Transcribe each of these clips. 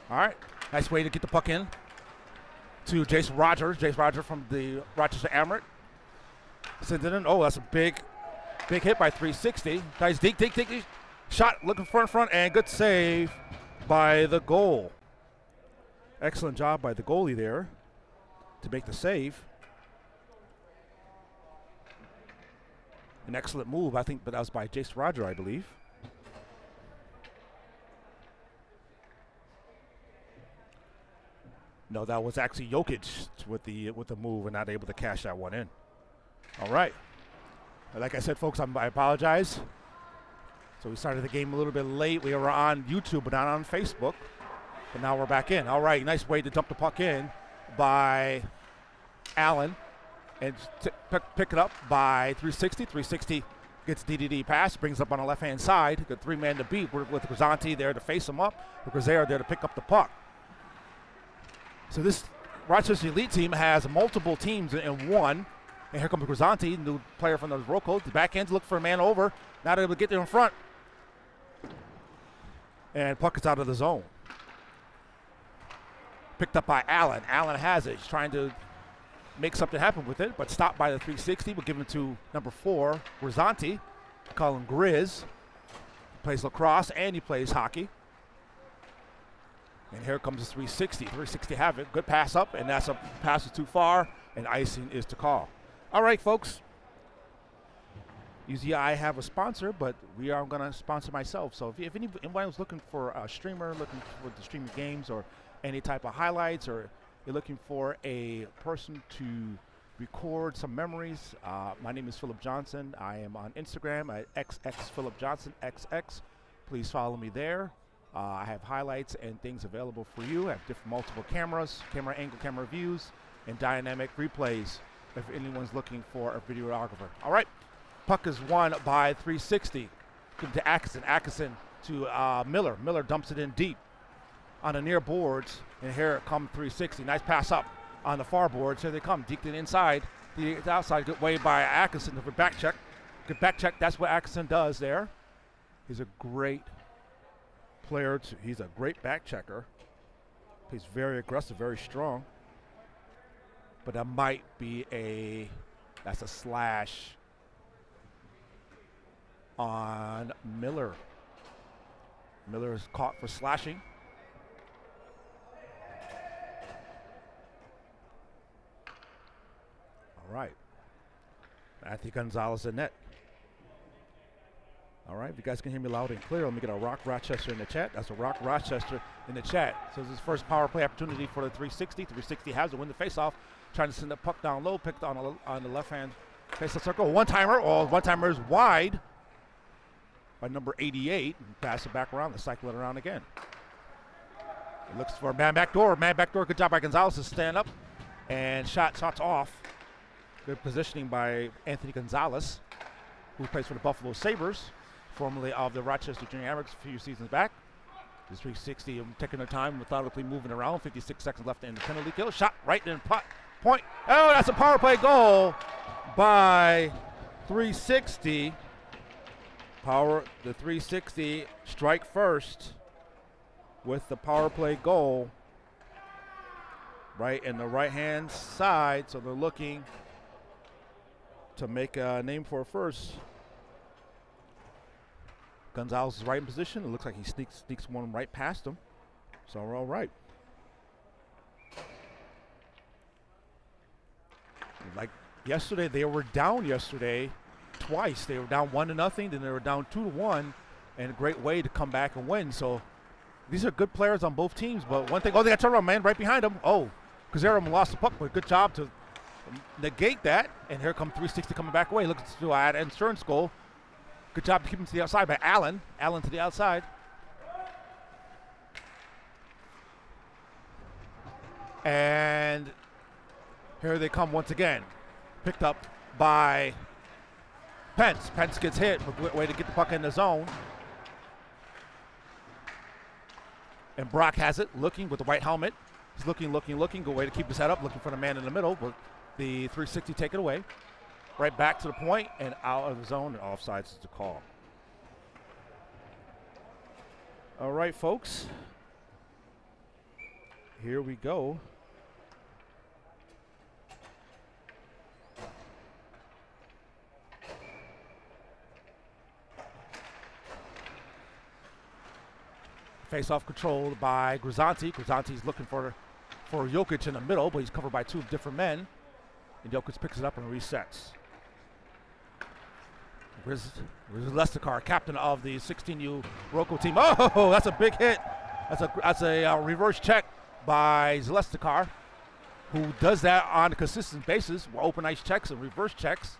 All right. Nice way to get the puck in to Jason Rogers. Jason Rogers from the Rochester Amerant. Sends it in. Oh, that's a big hit by 360. Nice dig. Shot looking for in front, and good save by the goal. Excellent job by the goalie there to make the save. An excellent move, I think, but that was by Jason Roger, I believe. No, that was actually Jokic with the move and not able to cash that one in. All right. Like I said, folks, I apologize. So we started the game a little bit late. We were on YouTube, but not on Facebook. But now we're back in. All right, nice way to dump the puck in by Allen. And pick it up by 360. 360 gets DDD pass, brings up on the left-hand side. Good three-man to beat with Grisanti there to face him up. With Grisera there to pick up the puck. So this Rochester Elite team has multiple teams in one. And here comes Grisanti, new player from the Rocco. The backhands look for a man over. Not able to get there in front. And puck is out of the zone. Picked up by Allen. Allen has it. He's trying to make something happen with it, but stopped by the 360. We'll give it to number 4, Grisanti. Call him Grizz. He plays lacrosse and he plays hockey. And here comes the 360. 360 have it. Good pass up, and that's a pass is too far, and icing is to call. All right, folks. Usually I have a sponsor, but we are going to sponsor myself. So if anyone was looking for a streamer, looking for the streaming games or any type of highlights, or you're looking for a person to record some memories, my name is Philip Johnson. I am on Instagram at xxphilipjohnsonxx. Please follow me there. I have highlights and things available for you. I have different multiple cameras, camera angle, camera views, and dynamic replays if anyone's looking for a videographer. All right, puck is won by 360. Give it to Atkinson. Atkinson to Miller. Miller dumps it in deep on the near boards, and here it comes 360. Nice pass up on the far boards. Here they come, deep to the inside, the outside. Good way by Atkinson for back check. Good back check. That's what Atkinson does there. He's a great player. He's a great back checker. He's very aggressive, very strong. But that might be that's a slash on Miller. Miller is caught for slashing. All right. Anthony Gonzalez in net. All right, if you guys can hear me loud and clear, let me get a Rock Rochester in the chat. That's a Rock Rochester in the chat. So this is first power play opportunity for the 360. 360 has to win the faceoff. Trying to send the puck down low, picked on the left hand faceoff circle. One-timer. Oh, one-timer is wide by number 88. Pass it back around, cycle it around again. He looks for a man back door. Man back door. Good job by Gonzalez to stand up. And shots off. Good positioning by Anthony Gonzalez, who plays for the Buffalo Sabres, formerly of the Rochester Junior Amerants a few seasons back. This 360 taking their time, methodically moving around. 56 seconds left in the penalty kill. Shot right in point. Oh, that's a power play goal by 360. The 360 strike first with the power play goal right in the right-hand side. So they're looking to make a name for it first. Gonzalez is right in position. It looks like he sneaks one right past him. So we're all right. Like yesterday, they were down twice. They were down 1-0, then they were down 2-1, and a great way to come back and win. So these are good players on both teams. But one thing, they got turnaround man right behind them. Oh, Kazera lost the puck, but good job to negate that. And here comes 360 coming back away. Looking to add an insurance goal. Good job to keep him to the outside by Allen. Allen to the outside. And here they come once again. Picked up by Pence. Pence gets hit. A way to get the puck in the zone. And Brock has it, looking with the white helmet. He's looking. Good way to keep his head up, looking for the man in the middle. But the 360 take it away. Right back to the point and out of the zone, and offsides is the call. All right, folks. Here we go. Face-off controlled by Grisanti. Grisanti's looking for Jokic in the middle, but he's covered by two different men. And Jokic picks it up and resets. Lesticar, captain of the 16U Rocco team. Oh, that's a big hit. That's a reverse check by Zlesticar, who does that on a consistent basis. Open ice checks and reverse checks.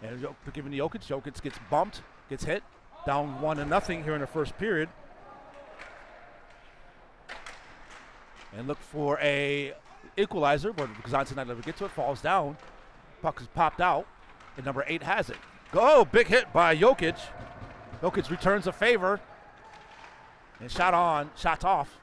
And giving to Jokic. Jokic gets bumped, gets hit. Down 1-0 here in the first period. And look for a equalizer, but Grisanti's not able to get to it. Falls down. Puck is popped out, and number 8 has it. Go, big hit by Jokic. Jokic returns a favor. And shots off.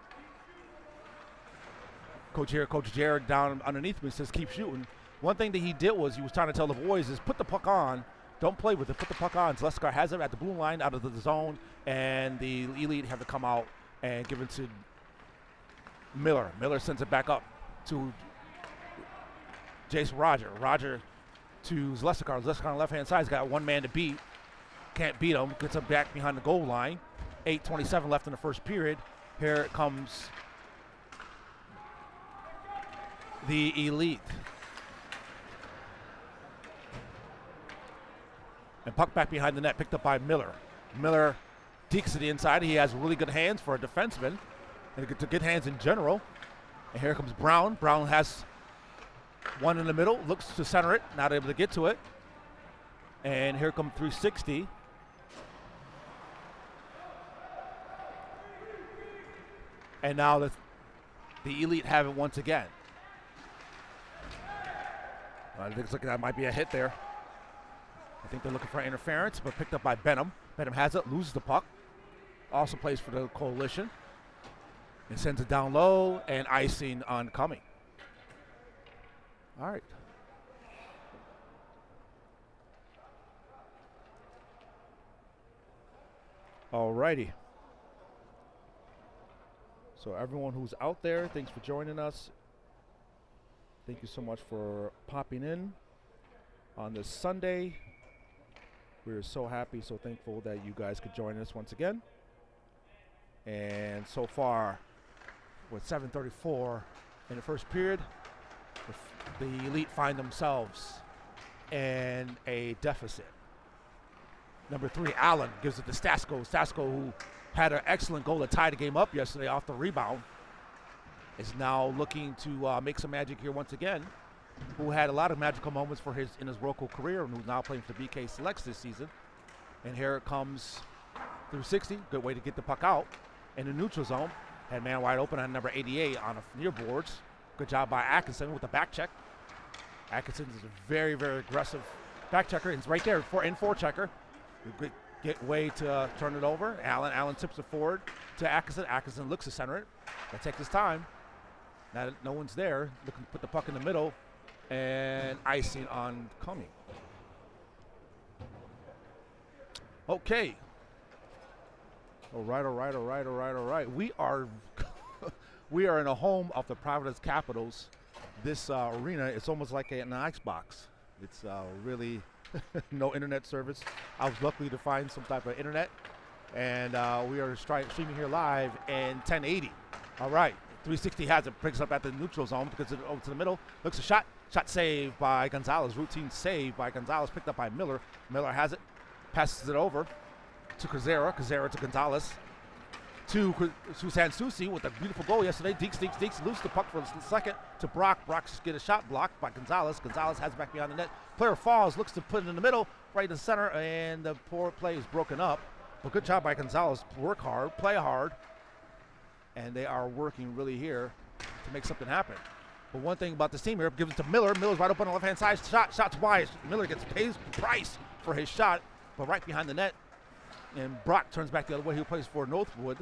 Coach Jared down underneath me says keep shooting. One thing that he did was he was trying to tell the boys is put the puck on. Don't play with it. Put the puck on. Zleskar has it at the blue line out of the zone, and the Elite have to come out and give it to Miller. Miller sends it back up to Jason Roger. Roger to Zleskar. Zleskar on the left-hand side. He's got one man to beat. Can't beat him. Gets him back behind the goal line. 8:27 left in the first period. Here it comes the Elite. And puck back behind the net, picked up by Miller. Miller dekes to the inside. He has really good hands for a defenseman, and good hands in general. And here comes Brown. Brown has one in the middle, looks to center it, not able to get to it. And here comes 360. And now the Elite have it once again. I think it's looking that might be a hit there. I think they're looking for interference, but picked up by Benham. Benham has it, loses the puck. Also plays for the Coalition. And sends it down low, and icing oncoming. All right. All righty. So everyone who's out there, thanks for joining us. Thank you so much for popping in on this Sunday. We're so happy, so thankful that you guys could join us once again. And so far, with 7:34 in the first period, the Elite find themselves in a deficit. Number 3, Allen, gives it to Stasko. Stasko, who had an excellent goal to tie the game up yesterday off the rebound, is now looking to make some magic here once again. Who had a lot of magical moments in his local career, and who's now playing for the BK Selects this season. And here it comes through 60. Good way to get the puck out in the neutral zone. Had man wide open on number 88 on the near boards. Good job by Atkinson with the back check. Atkinson is a very, very aggressive back checker. He's right there, in-four checker. Get way to turn it over. Allen tips it forward to Atkinson. Atkinson looks to center it. That takes his time. Now no one's there. Looking to put the puck in the middle. And icing oncoming. Okay. All right. We are we are in a home of the Providence Capitals. This arena is almost like an Xbox. It's really no internet service. I was lucky to find some type of internet, and we are streaming here live in 1080. All right. 360 has it, picks up at the neutral zone because it's over to the middle. Looks a shot. Shot saved by Gonzalez. Routine save by Gonzalez. Picked up by Miller. Miller has it. Passes it over to Kazera. Kazera to Gonzalez. To Susan Susi with a beautiful goal yesterday. Deeks. Loses the puck for a second to Brock. Brock's get a shot blocked by Gonzalez. Gonzalez has it back behind the net. Player falls. Looks to put it in the middle. Right in the center. And the poor play is broken up. But good job by Gonzalez. Work hard. Play hard. And they are working really here to make something happen. But one thing about this team here, gives it to Miller. Miller's right up on the left-hand side. Shot's wide. Miller gets paid price for his shot, but right behind the net. And Brock turns back the other way. He plays for Northwood.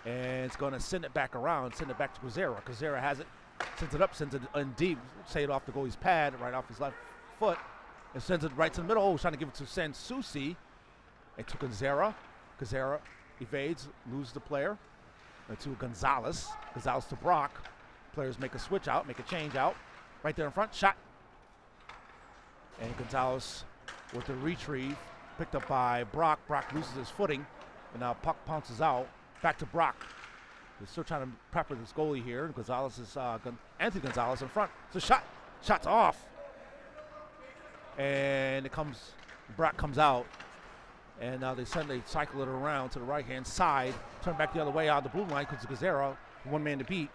And it's going to send it back around, send it back to Kazera. Kazera has it, sends it up, sends it in deep. Say it off the goalie's pad, right off his left foot. And sends it right to the middle. Oh, he's trying to give it to Sansusi. And to Kazera. Kazera evades, loses the player. to Gonzalez. Gonzalez to Brock. Players make a switch out, make a change out. Right there in front, shot. And Gonzalez with the retrieve, picked up by Brock. Brock loses his footing, and now puck pounces out. Back to Brock. They're still trying to pepper this goalie here. Gonzalez is Anthony Gonzalez in front. It's a shot. Shot's off. And it comes, Brock comes out. And now they cycle it around to the right-hand side. Turn back the other way out of the blue line because Gazera, one man to beat.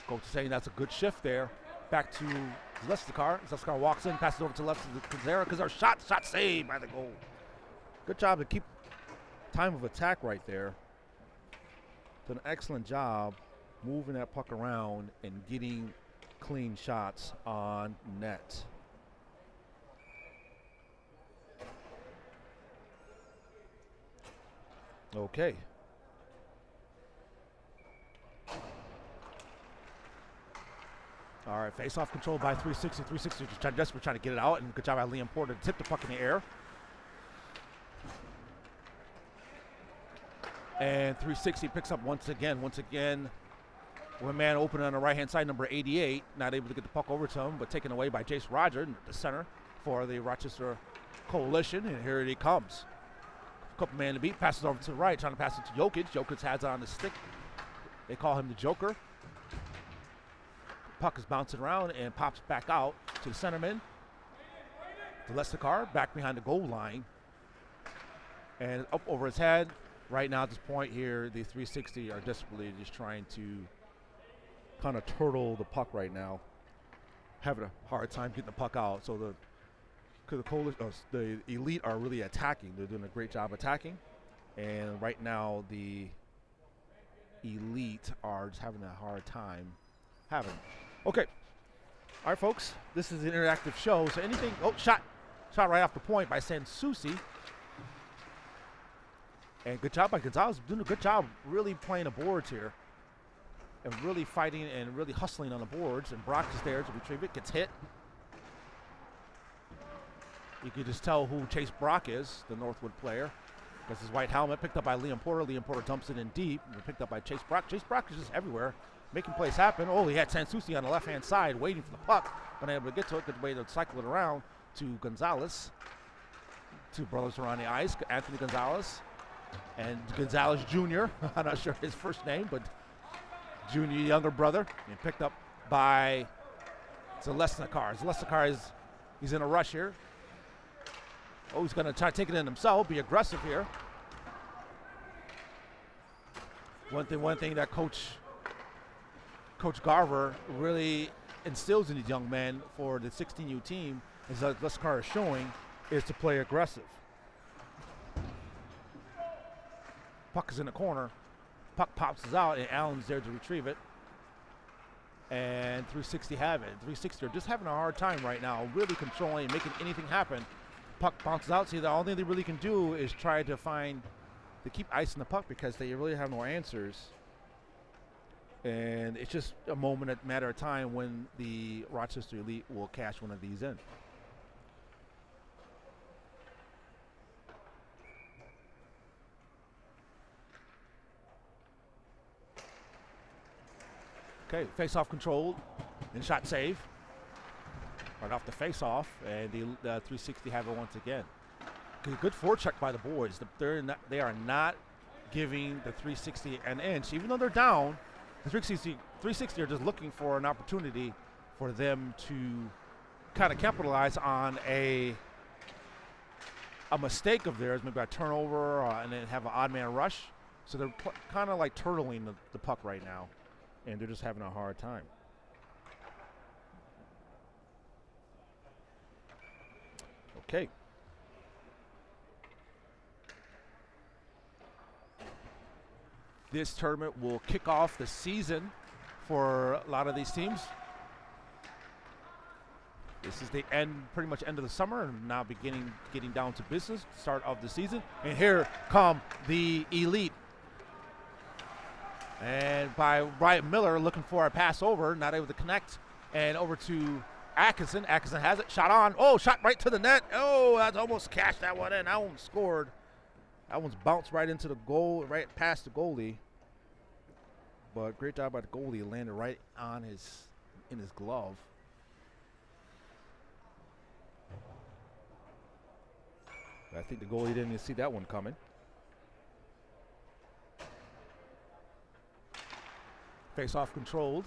Coach is saying that's a good shift there. Back to Zleskar. Zleskar walks in, passes over to left to Gazera. Gazera shot saved by the goal. Good job to keep time of attack right there. Did an excellent job moving that puck around and getting clean shots on net. Okay. All right, face-off control by 360. 360 just desperately trying to get it out, and good job by Liam Porter to tip the puck in the air. And 360 picks up once again. One man open on the right-hand side, number 88, not able to get the puck over to him, but taken away by Jace Roger, the center for the Rochester Coalition, and here he comes. Couple man to beat, passes over to the right, trying to pass it to Jokic. Jokic has it on the stick. They call him the Joker. Puck is bouncing around and pops back out to the centerman. To Zleskar, back behind the goal line. And up over his head. Right now at this point here, the 360 are desperately just trying to kind of turtle the puck right now. Having a hard time getting the puck out. So the Elite are really attacking. They're doing a great job attacking. And right now the Elite are just having a hard time having. Okay. All right, folks. This is an interactive show. So anything, shot right off the point by Sansusi. And good job by Gonzalez, doing a good job really playing the boards here. And really fighting and really hustling on the boards. And Brock is there to retrieve it, gets hit. You can just tell who Chase Brock is, the Northwood player. That's his white helmet, picked up by Liam Porter. Liam Porter dumps it in deep, and picked up by Chase Brock. Chase Brock is just everywhere, making plays happen. Oh, he had Sansusi on the left-hand side, waiting for the puck, but unable to get to it. Good way to cycle it around to Gonzalez. Two brothers are on the ice, Anthony Gonzalez and Gonzalez Jr. I'm not sure his first name, but junior, younger brother. And picked up by Zleskar. Zleskar he's in a rush here. Oh, he's going to try to take it in himself, be aggressive here. One thing that Coach Garver really instills in these young men for the 16U team, as Zleskar is showing, is to play aggressive. Puck is in the corner. Puck pops out, and Allen's there to retrieve it. And 360 have it. 360 are just having a hard time right now, really controlling and making anything happen. Puck bounces out. See, the only thing they really can do is try to keep ice in the puck because they really have no answers. And it's just a matter of time when the Rochester Elite will cash one of these in. Okay, face-off controlled and shot save. Right off the face-off, and the 360 have it once again. Good forecheck by the boys. They are not giving the 360 an inch, even though they're down. The 360 are just looking for an opportunity for them to kind of capitalize on a mistake of theirs, maybe a turnover, and then have an odd man rush. So they're kind of like turtling the puck right now, and they're just having a hard time. Okay. This tournament will kick off the season for a lot of these teams. This is the pretty much end of the summer, and now getting down to business, start of the season. And here come the Elite. And by Bryant Miller looking for a pass over, not able to connect, and over to Atkinson. Atkinson has it. Shot on. Oh, shot right to the net. Oh, that's almost cashed that one in. That one scored. That one's bounced right into the goal, right past the goalie. But great job by the goalie, landed right on in his glove. I think the goalie didn't even see that one coming. Face-off controlled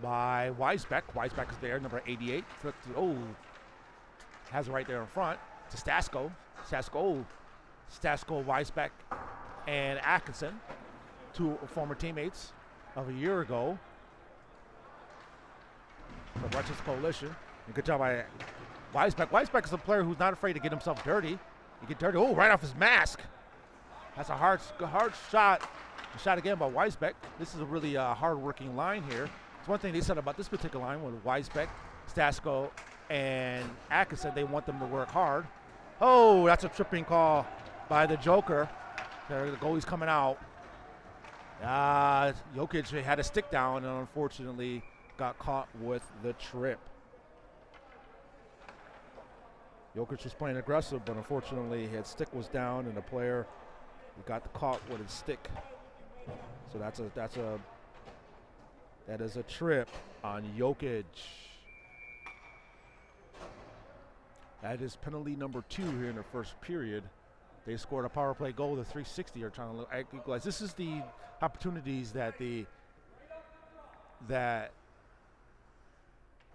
by Weisbeck. Weisbeck is there, number 88. Has it right there in front to Stasko. Stasko, Weisbeck, and Atkinson, two former teammates of a year ago. The Rochester Coalition. And good job by Weisbeck. Weisbeck is a player who's not afraid to get himself dirty. He get dirty. Oh, right off his mask. That's a hard shot. A shot again by Weisbeck. This is a really hard-working line here. It's one thing they said about this particular line with Weisbeck, Stasko, and Atkinson. They want them to work hard. Oh, that's a tripping call by the Joker. The goalie's coming out. Jokic had a stick down and unfortunately got caught with the trip. Jokic was playing aggressive, but unfortunately his stick was down and the player got caught with his stick. So that is a trip on Jokic. That is penalty number 2 here in the first period. They scored a power play goal. The 360 are trying to equalize. This is the opportunities that the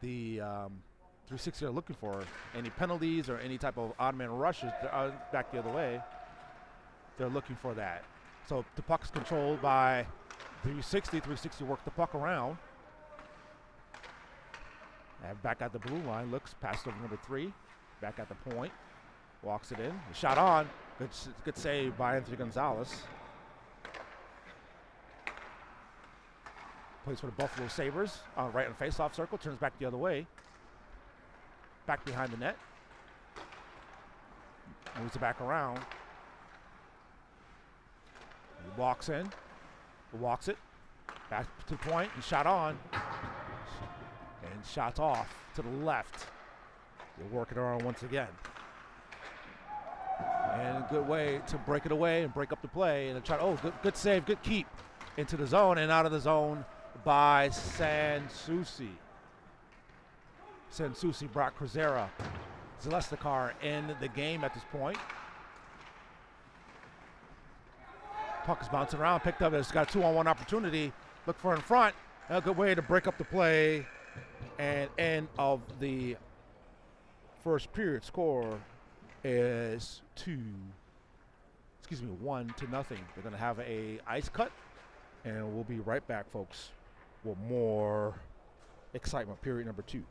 360 are looking for. Any penalties or any type of odd man rushes back the other way, they're looking for that. So the puck is controlled by 360. 360 worked the puck around. And back at the blue line, looks past over number 3. Back at the point, walks it in. Shot on. Good save by Anthony Gonzalez. Plays for the Buffalo Sabres. Right on the face-off circle. Turns back the other way. Back behind the net. Moves it back around. He walks in. Walks it. Back to the point. And shot on. And shots off to the left. They'll work it around once again. And a good way to break it away and break up the play. And try. Good save, good keep into the zone and out of the zone by Sansusi. Sansusi brought Cruzera, Zalestakar in the game at this point. Puck is bouncing around, picked up. It's got a 2-on-1 opportunity. Look for in front. A good way to break up the play. And end of the first period. Score is 1-0. They're going to have a ice cut, and we'll be right back, folks, with more excitement. Period number 2.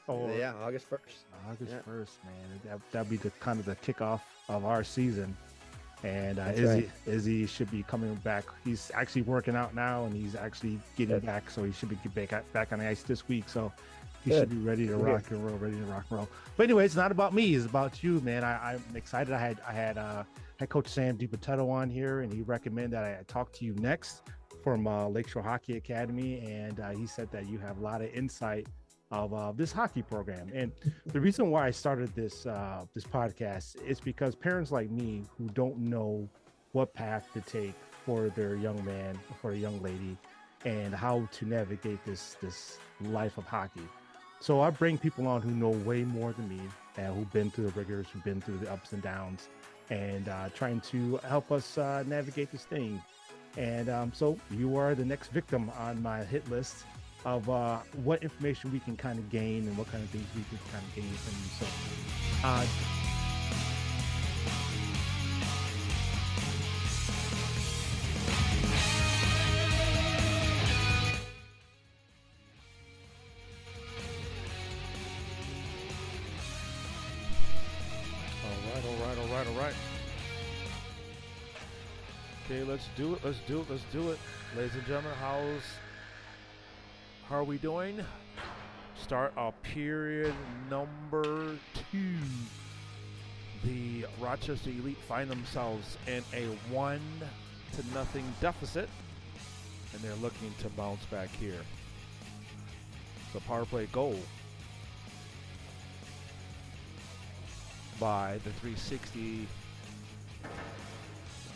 Or Yeah, August 1st. August Yeah, 1st, man. That'd be the kind of the kickoff of our season. And that's right. Izzy should be coming back. He's actually working out now, and he's actually getting Good. back. So he should be back on the ice this week. So he should Good. be ready to Good to hear. rock and roll, ready to rock and roll. But anyway, it's not about me. It's about you, man. I'm excited. I had Coach Sam DiPotetto on here, and he recommended that I talk to you next from Lakeshore Hockey Academy, and he said that you have a lot of insight of this hockey program. And the reason why I started this podcast is because parents like me who don't know what path to take for their young man, for a young lady, and how to navigate this life of hockey. So I bring people on who know way more than me and who've been through the rigors, who've been through the ups and downs, and trying to help us navigate this thing. And so you are the next victim on my hit list of what information we can kind of gain and what kind of things we can kind of gain from you. So, all right. Okay, let's do it. Ladies and gentlemen, how are we doing? Start period number 2. The Rochester Elite find themselves in a 1-0 deficit, and they're looking to bounce back here. So power play goal by the 360.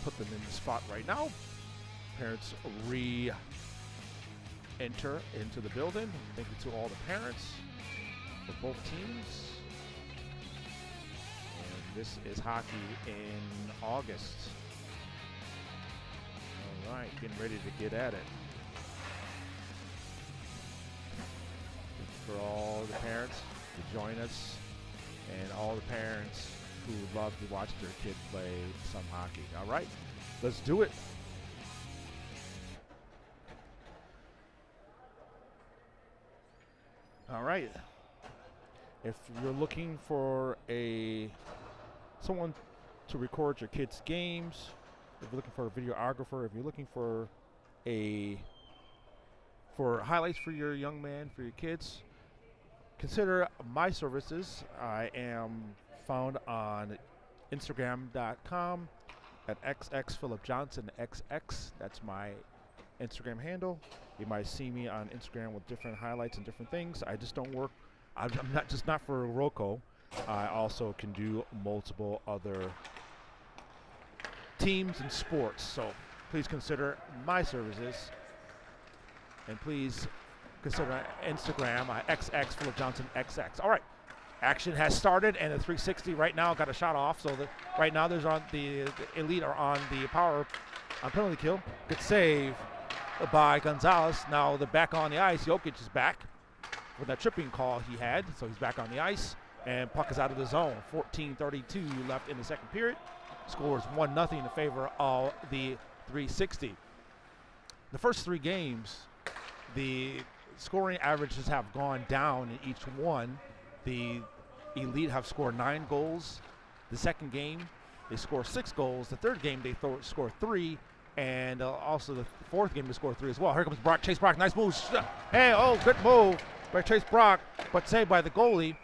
Put them in the spot right now. Parents re-enter into the building. Thank you to all the parents for both teams. And this is hockey in August. All right, getting ready to get at it. For all the parents to join us, and all the parents who would love to watch their kid play some hockey. All right, let's do it. All right. If you're looking for someone to record your kids' games, if you're looking for a videographer, if you're looking for highlights for your young man, for your kids, consider my services. I am found on Instagram.com at xxphilipjohnsonxx. That's my Instagram handle. You might see me on Instagram with different highlights and different things. I just don't work. I'm not for Roco. I also can do multiple other teams and sports. So please consider my services, and please consider Instagram xxphilipjohnsonxx. All right. Action has started, and the 360 right now got a shot off. So right now there's the Elite are on the power on penalty kill. Good save by Gonzalez. Now they're back on the ice. Jokic is back with that tripping call he had. So he's back on the ice, and puck is out of the zone. 14:32 left in the second period. Scores 1-0 in favor of the 360. The first 3 games, the scoring averages have gone down in each one. The Elite have scored 9 goals. The second game, they score 6 goals. The third game, they score 3. And also the fourth game, they score 3 as well. Here comes Brock. Chase Brock. Nice move. Hey, good move by Chase Brock, but saved by the goalie.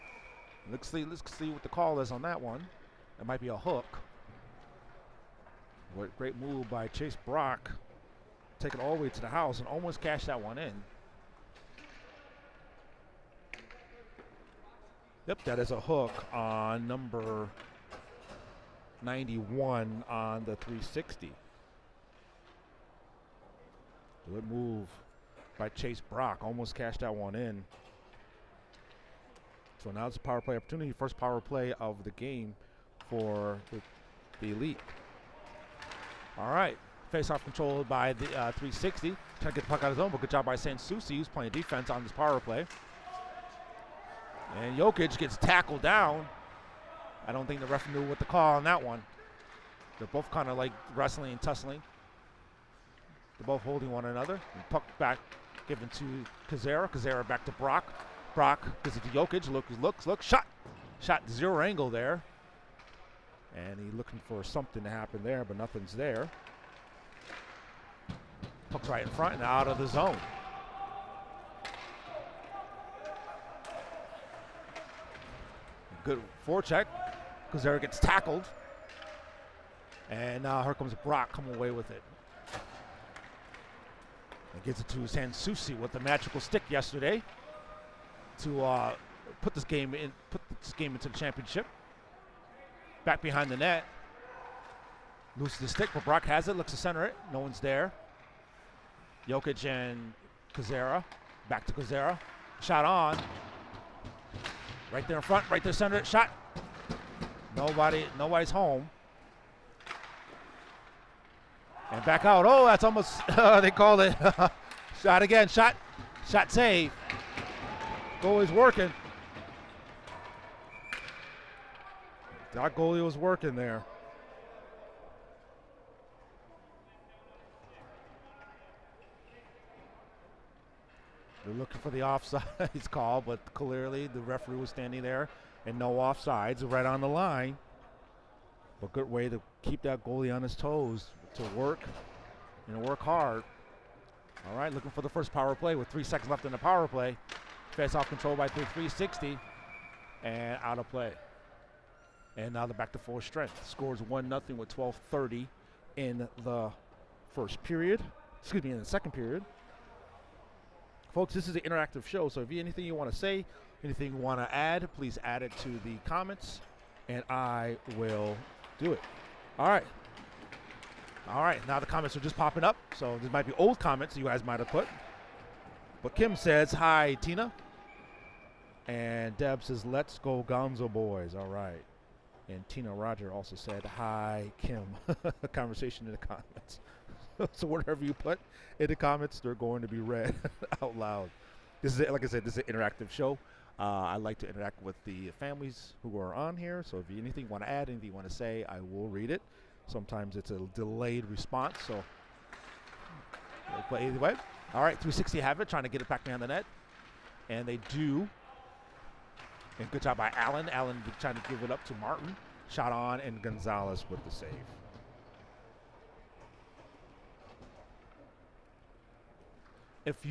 Let's see what the call is on that one. It might be a hook. What great move by Chase Brock. Take it all the way to the house and almost cash that one in. Yep, that is a hook on number 91 on the 360. Good move by Chase Brock. Almost cashed that one in. So now it's a power play opportunity. First power play of the game for the Elite. All right. Face-off controlled by the 360. Trying to get the puck out of his own, but good job by Sansusi, who's playing defense on this power play. And Jokic gets tackled down. I don't think the ref knew what to call on that one. They're both kind of like wrestling and tussling. They're both holding one another. And puck back given to Kazera. Kazera back to Brock. Brock gives it to Jokic. Looks. Shot 0 angle there. And he's looking for something to happen there, but nothing's there. Puck's right in front and out of the zone. Good forecheck. Kuzera gets tackled. And now here comes Brock coming away with it. And gives it to Sansusi with the magical stick yesterday to put this game into the championship. Back behind the net. Loses the stick, but Brock has it. Looks to center it. No one's there. Jokic and Kuzera. Back to Kuzera. Shot on. Right there in front. Right there center it. Shot. Nobody's home. And back out. Oh, that's almost, they called it. Shot again. Shot save. Goalie's working. That goalie was working there. They're looking for the offsides call, but clearly the referee was standing there and no offsides right on the line. But good way to keep that goalie on his toes, to work and work hard. All right, looking for the first power play with 3 seconds left in the power play. Face-off control by 360 and out of play. And now they're back to full strength. Scores 1-0 with 12:30 in the first period. Excuse me, in the second period. Folks, this is an interactive show, so if you anything you want to say, anything you want to add, please add it to the comments, and I will do it. All right. All right, now the comments are just popping up, so this might be old comments you guys might have put. But Kim says, hi, Tina. And Deb says, let's go Gonzo boys. All right. And Tina Roger also said, hi, Kim. Conversation in the comments. So whatever you put in the comments, they're going to be read out loud. This is, like I said, this is an interactive show. I like to interact with the families who are on here. So if you anything you want to add, anything you want to say, I will read it. Sometimes it's a delayed response. So, but either way. All right, 360 have it, trying to get it back behind the net. And they do. And good job by Allen. Allen trying to give it up to Martin. Shot on, and Gonzalez with the save. If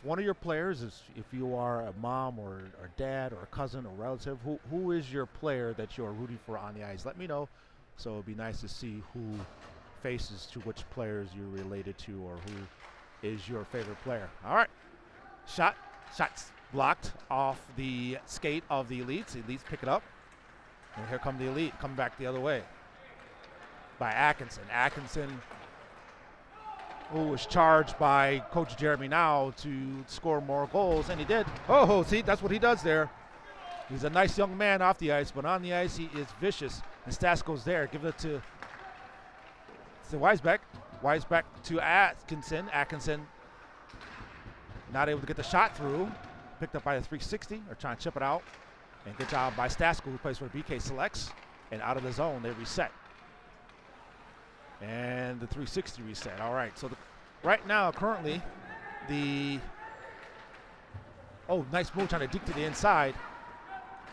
one of your players is, if you are a mom or dad or a cousin or relative, who is your player that you're rooting for on the ice? Let me know. So it'd be nice to see who faces to which players you're related to or who is your favorite player. All right. Shots blocked off the skate of the Elites. The Elites pick it up. And here come the Elite, coming back the other way. By Atkinson. Atkinson, who was charged by Coach Jeremy Now to score more goals, and he did. Oh, see, that's what he does there. He's a nice young man off the ice, but on the ice he is vicious. And Stasko's there. Give it to Weisbeck. Weisbeck to Atkinson. Atkinson not able to get the shot through. Picked up by the 360, or trying to chip it out. And good job by Stasko, who plays for BK Selects. And out of the zone, they reset. And the 360 reset. All right, so right now, currently, nice move trying to dig to the inside.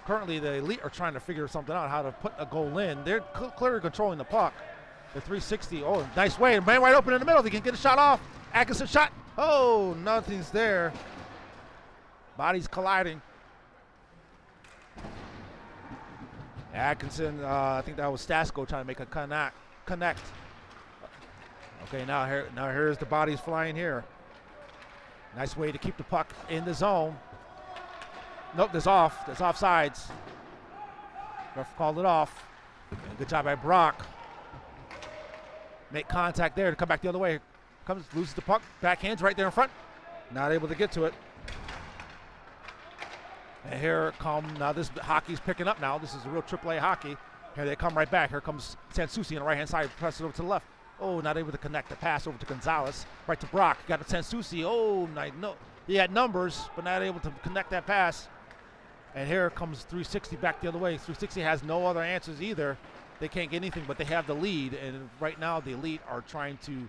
Currently, the Elite are trying to figure something out, how to put a goal in. They're clearly controlling the puck. The 360, nice way. Man wide open in the middle. They can get a shot off. Atkinson shot. Oh, nothing's there. Bodies colliding. Atkinson, I think that was Stasko trying to make a connect. Okay, now here's the bodies flying here. Nice way to keep the puck in the zone. Nope, that's off. That's offsides. Ref called it off. And good job by Brock. Make contact there to come back the other way. Loses the puck. Backhands right there in front. Not able to get to it. And here now this hockey's picking up now. This is a real AAA hockey. Here they come right back. Here comes Sansusi on the right-hand side. Press it over to the left. Oh, not able to connect the pass over to Gonzalez. Right to Brock. Got to Sansusi. Oh, no. He had numbers, but not able to connect that pass. And here comes 360 back the other way. 360 has no other answers either. They can't get anything, but they have the lead. And right now the Elite are trying to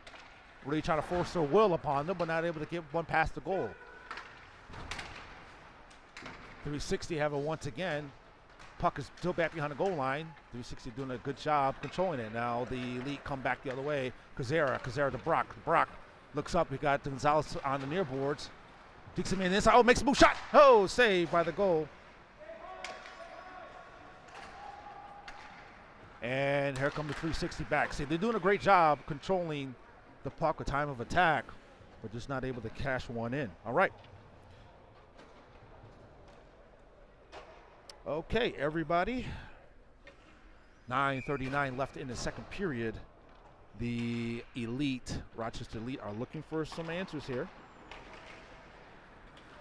force their will upon them, but not able to get one past the goal. 360 have it once again. Puck is still back behind the goal line. 360 doing a good job controlling it. Now the Elite come back the other way. Kazera to Brock. Brock looks up. We got Gonzalez on the near boards. Takes him in inside. Oh, makes a move. Shot. Oh, saved by the goal. And here come the 360 back. See, they're doing a great job controlling the puck with time of attack, but just not able to cash one in. All right. Okay, everybody. 9:39 left in the second period. The Elite, Rochester Elite, are looking for some answers here.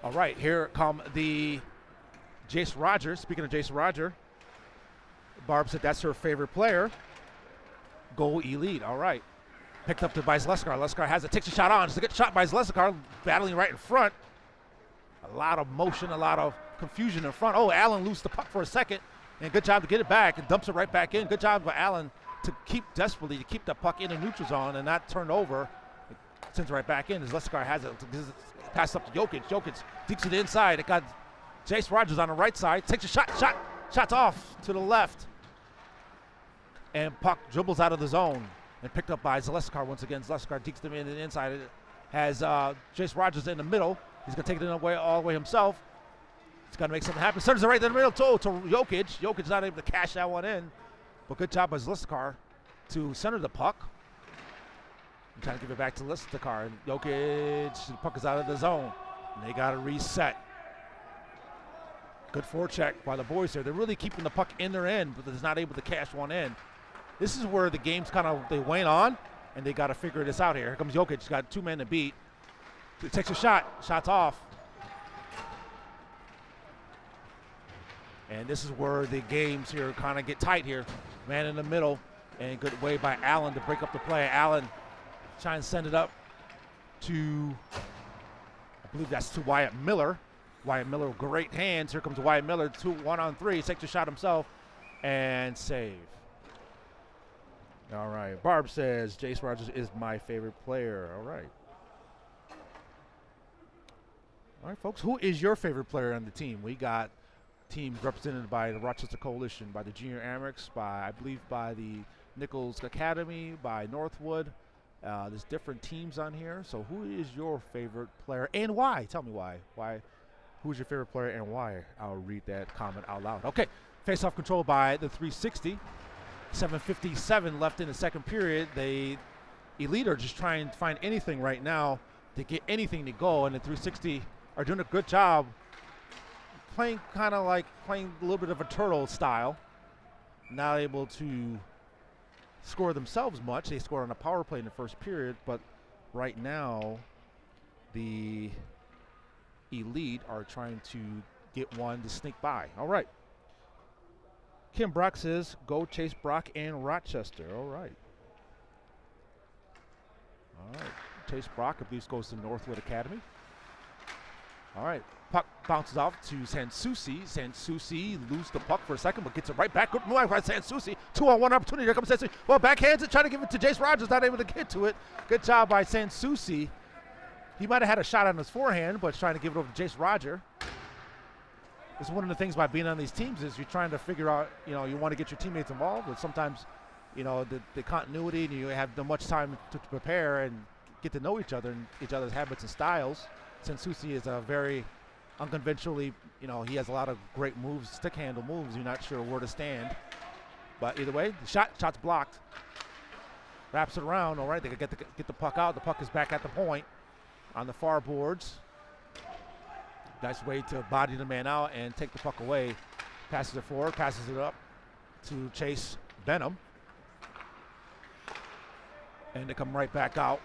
All right, here come the Jace Rogers. Speaking of Jace Roger, Barb said that's her favorite player. Go Elite, all right. Picked up by Zleskar. Zleskar has it, takes a shot on. It's a good shot by Zleskar, battling right in front. A lot of motion, a lot of confusion in front. Oh, Allen loosed the puck for a second, and good job to get it back and dumps it right back in. Good job by Allen to keep desperately to keep the puck in the neutral zone and not turn over. It sends it right back in as Zleskar has it. Pass up to Jokic. Jokic deeps it inside. It got Jace Rogers on the right side. Takes a shot. Shots off to the left. And puck dribbles out of the zone and picked up by Zleskar once again. Zleskar deeps them in the inside. It has Jace Rogers in the middle. He's going to take it all the way himself. He's got to make something happen. Sends it right in the middle to Jokic. Jokic's not able to cash that one in. But good job by Zleskar to center the puck. I'm trying to give it back to Zleskar. And Jokic, the puck is out of the zone. And they got to reset. Good forecheck by the boys here. They're really keeping the puck in their end, but they're not able to cash one in. This is where the game's they wane on, and they got to figure this out here. Here comes Jokic. He's got two men to beat. He takes a shot. Shot's off. And this is where the games here kind of get tight here. Man in the middle, and good way by Allen to break up the play. Allen trying to send it up to, I believe that's to Wyatt Miller. Wyatt Miller, great hands. Here comes Wyatt Miller, 1-on-3. Takes a shot himself and save. All right. Barb says Jace Rogers is my favorite player. All right. All right, folks. Who is your favorite player on the team? We got teams represented by the Rochester Coalition, by the Junior Amerks, I believe by the Nichols Academy, by Northwood. There's different teams on here. So who is your favorite player and why? Tell me why. Who's your favorite player and why? I'll read that comment out loud. Okay, face-off control by the 360. 7:57 left in the second period. The Elite are just trying to find anything right now to get anything to go, and the 360 are doing a good job playing a little bit of a turtle style. Not able to score themselves much. They scored on a power play in the first period, but right now the Elite are trying to get one to sneak by. All right. Kim Brock says, go Chase Brock and Rochester. All right. All right. Chase Brock, I believe, goes to Northwood Academy. All right. Puck bounces off to Sansusi. Sansusi loses the puck for a second, but gets it right back. Good move by Sansusi. 2-on-1 opportunity. Here comes Sansusi. Well, backhands it, trying to give it to Jace Rogers. Not able to get to it. Good job by Sansusi. He might have had a shot on his forehand, but trying to give it over to Jace Roger. It's one of the things by being on these teams is you're trying to figure out, you want to get your teammates involved, but sometimes, the continuity and you have much time to prepare and get to know each other and each other's habits and styles. Sansusi is a very unconventionally, he has a lot of great moves, stick handle moves. You're not sure where to stand. But either way, the shot's blocked. Wraps it around. All right, they can get the puck out. The puck is back at the point on the far boards. Nice way to body the man out and take the puck away. Passes it forward, passes it up to Chase Benham. And they come right back out.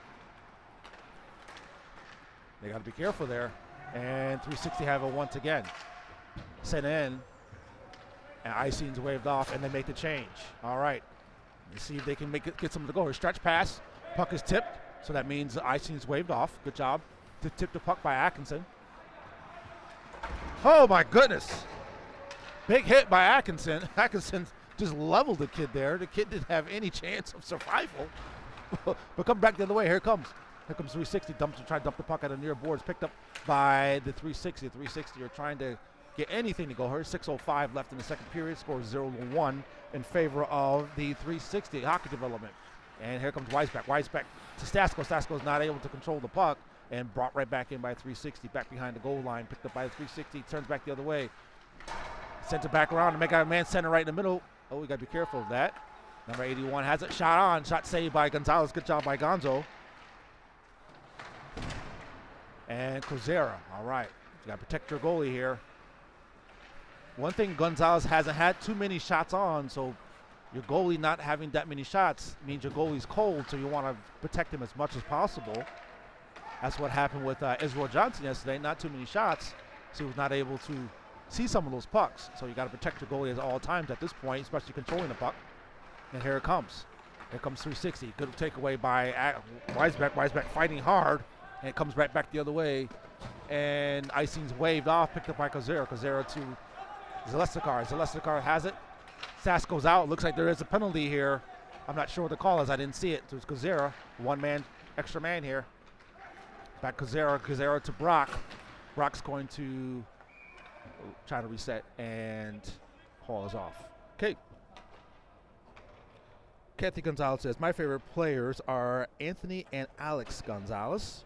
They got to be careful there. And 360 have it once again. Sent in. And icing's waved off, and they make the change. All right. Let's see if they can get something to go. Here, stretch pass. Puck is tipped. So that means the icing's waved off. Good job to tip the puck by Atkinson. Oh, my goodness. Big hit by Atkinson. Atkinson just leveled the kid there. The kid didn't have any chance of survival. But come back the other way. Here comes 360. Try to dump the puck out of near boards. Picked up by the 360. The 360 are trying to get anything to go. Her 6:05 left in the second period. Score 0-1 in favor of the 360 hockey development. And here comes Weisbeck. Weisbeck to Stasko. Stasko's not able to control the puck and brought right back in by 360. Back behind the goal line. Picked up by the 360. Turns back the other way. Sent it back around to make a man center right in the middle. Oh, we got to be careful of that. Number 81 has it. Shot on. Shot saved by Gonzalez. Good job by Gonzo. And Kozera. All right. You got to protect your goalie here. One thing Gonzalez hasn't had too many shots on, so your goalie not having that many shots means your goalie's cold, so you want to protect him as much as possible. That's what happened with Israel Johnson yesterday. Not too many shots, so he was not able to see some of those pucks. So you got to protect your goalie at all times at this point, especially controlling the puck. And here it comes. Here comes 360. Good takeaway by Weisbeck. Weisbeck fighting hard, and it comes right back the other way. And icing's waved off, picked up by Kozera. Kozera to Zalesnikar. Zalesnikar has it. Sass goes out. Looks like there is a penalty here. I'm not sure what the call is. I didn't see it. So it's Kozera. One man, extra man here. Back Kozera. Kozera to Brock. Brock's going to try to reset, and call is off. Okay. Kathy Gonzalez says, my favorite players are Anthony and Alex Gonzalez.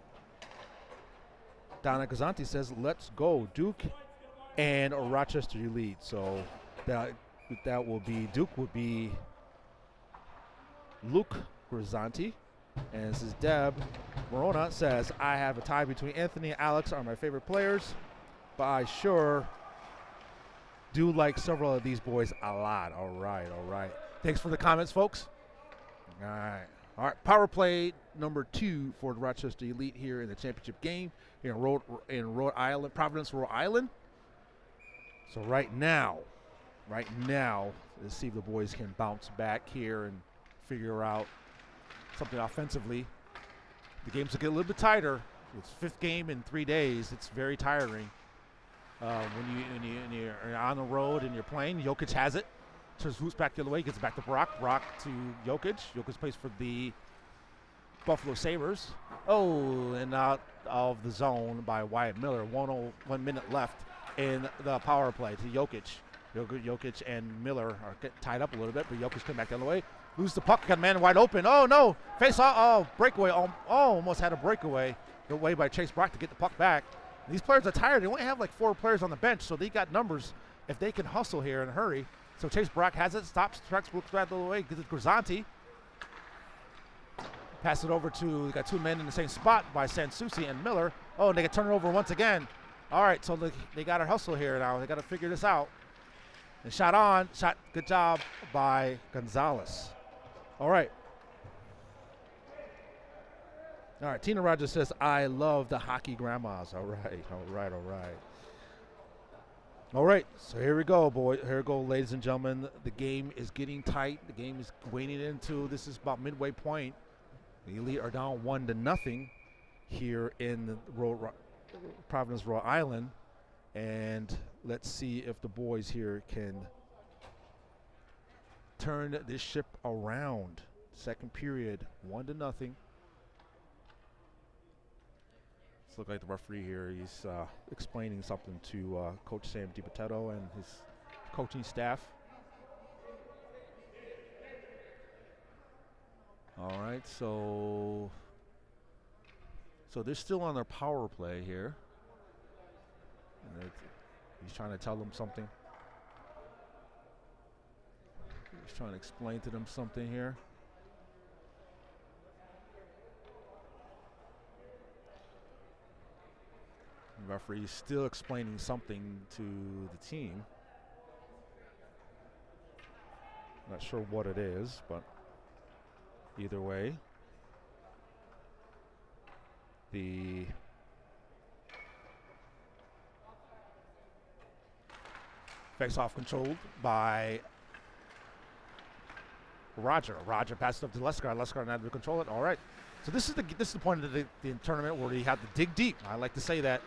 Donna Gazanti says, let's go, Duke and Rochester Elite. So that will be, Duke would be Luke Grazanti. And this is Deb Morona says, I have a tie between Anthony and Alex are my favorite players, but I sure do like several of these boys a lot. All right, all right. Thanks for the comments, folks. All right. All right, power play number 2 for the Rochester Elite here in the championship game here in Rhode Island, Providence, Rhode Island. So right now, let's see if the boys can bounce back here and figure out something offensively. The games will get a little bit tighter. It's 5th game in 3 days. It's very tiring. When you're on the road and you're playing, Jokic has it. Turns Hoots back the other way, gets it back to Brock. Brock to Jokic. Jokic plays for the Buffalo Sabres. Oh, and out of the zone by Wyatt Miller. 1 minute left in the power play to Jokic. Jokic and Miller are getting tied up a little bit, but Jokic come back the other way. Lose the puck, got a man wide open. Oh, no. Face off. Oh, breakaway. Almost had a breakaway. Good way by Chase Brock to get the puck back. These players are tired. They only have like 4 players on the bench, so they got numbers if they can hustle here and hurry. So Chase Brock has it, stops, tracks, looks right the other way, gives it to Grazanti. Pass it over to, got 2 men in the same spot by Sansucci and Miller. Oh, and they can turn it over once again. All right, so they got to hustle here now. They got to figure this out. And shot, good job by Gonzalez. All right. All right, Tina Rogers says, I love the hockey grandmas. All right, all right, all right. All right, so here we go, boy. Here we go, ladies and gentlemen. The game is getting tight. The game is waning into, this is about midway point. The Elite are down 1-0 here in the Providence, Rhode Island. And let's see if the boys here can turn this ship around. Second period, 1-0. Look like the referee here. He's explaining something to Coach Sam DiPotetto and his coaching staff. All right, so they're still on their power play here. And he's trying to tell them something. He's trying to explain to them something here. The referee is still explaining something to the team. Not sure what it is, but either way, the face-off controlled by Roger. Roger passes up to Leskar. Leskar not able to control it. All right. So this is the point of the tournament where you have to dig deep. I like to say that.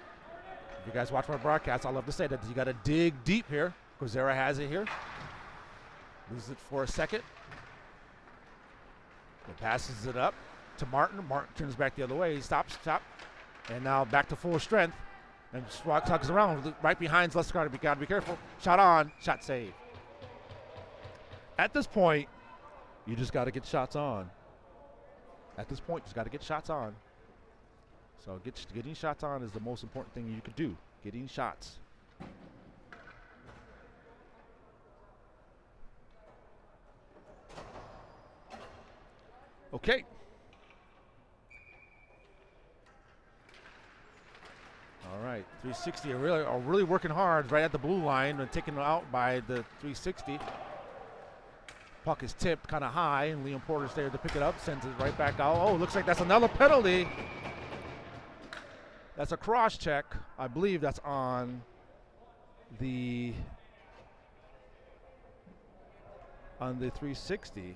If you guys watch my broadcast, I love to say that you got to dig deep here. Kozera has it here. Loses it for a second. He passes it up to Martin. Martin turns back the other way. He stops. And now back to full strength. And Sprock tugs around right behind Lescott. We got to be careful. Shot on, shot save. At this point, you just got to get shots on. At this point, you just got to get shots on. So getting shots on is the most important thing you could do. Getting shots. Okay. All right, 360 are really working hard right at the blue line and taken out by the 360. Puck is tipped kind of high, and Liam Porter's there to pick it up, sends it right back out. Oh, looks like that's another penalty. That's a cross check. I believe that's on the 360.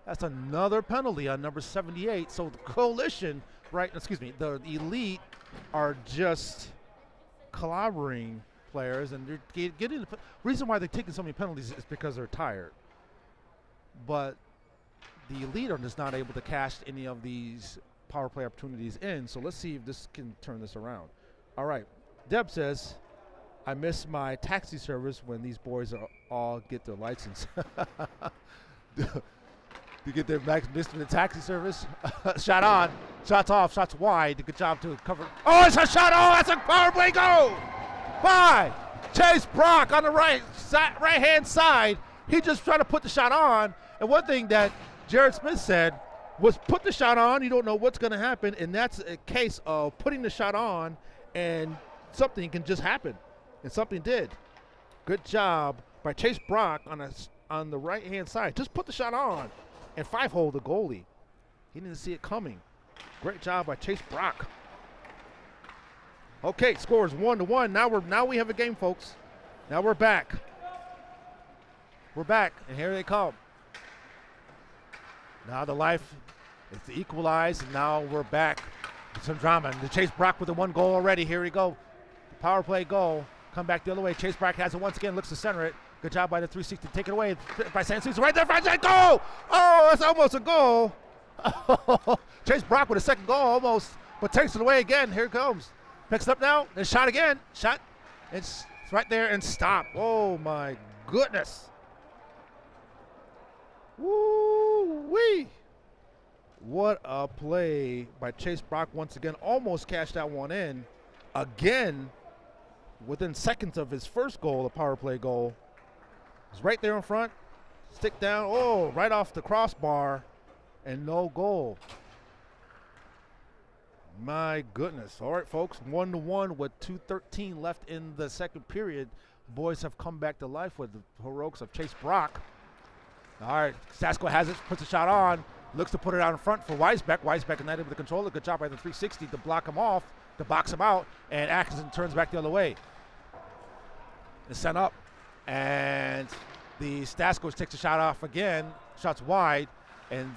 That's another penalty on number 78. So the coalition, the elite are just clobbering players, and they're getting the reason why they're taking so many penalties is because they're tired. But the elite are just not able to cash any of these power play opportunities in. So let's see if this can turn this around. All right, Deb says, I miss my taxi service when these boys all get their license. You get their missed the taxi service. Shot on, shots off, shots wide. Good job to cover. Oh, it's a shot. Oh, that's a power play goal by Chase Brock on the right-hand side. He just tried to put the shot on. And one thing that Jared Smith said was put the shot on. You don't know what's going to happen. And that's a case of putting the shot on and something can just happen. And something did. Good job by Chase Brock on the right-hand side. Just put the shot on. And 5-hole the goalie. He didn't see it coming. Great job by Chase Brock. Okay, score is 1-1. Now we have a game, folks. Now we're back. We're back, and here they come. Now the life is equalized, and now we're back. Some drama. And the Chase Brock with the 1 goal already. Here we go. The power play goal. Come back the other way. Chase Brock has it once again. Looks to center it. Good job by the 360. Take it away by Sansusa. Right there. Goal! Oh, that's almost a goal. Chase Brock with a second goal almost, but takes it away again. Here it comes. Picks it up now. And shot again. Shot. It's right there and stop. Oh, my goodness. Woo-wee. What a play by Chase Brock once again. Almost cashed that one in. Again, within seconds of his first goal, a power play goal. He's right there in front. Stick down. Oh, right off the crossbar. And no goal. My goodness. All right, folks. 1-1 with 2:13 left in the second period. Boys have come back to life with the heroics of Chase Brock. All right. Sasko has it. Puts a shot on. Looks to put it out in front for Weisbeck. Weisbeck not able to control it. Good job by the 360 to block him off, to box him out. And Atkinson turns back the other way. It's sent up. And the Staskos takes a shot off again. Shots wide. And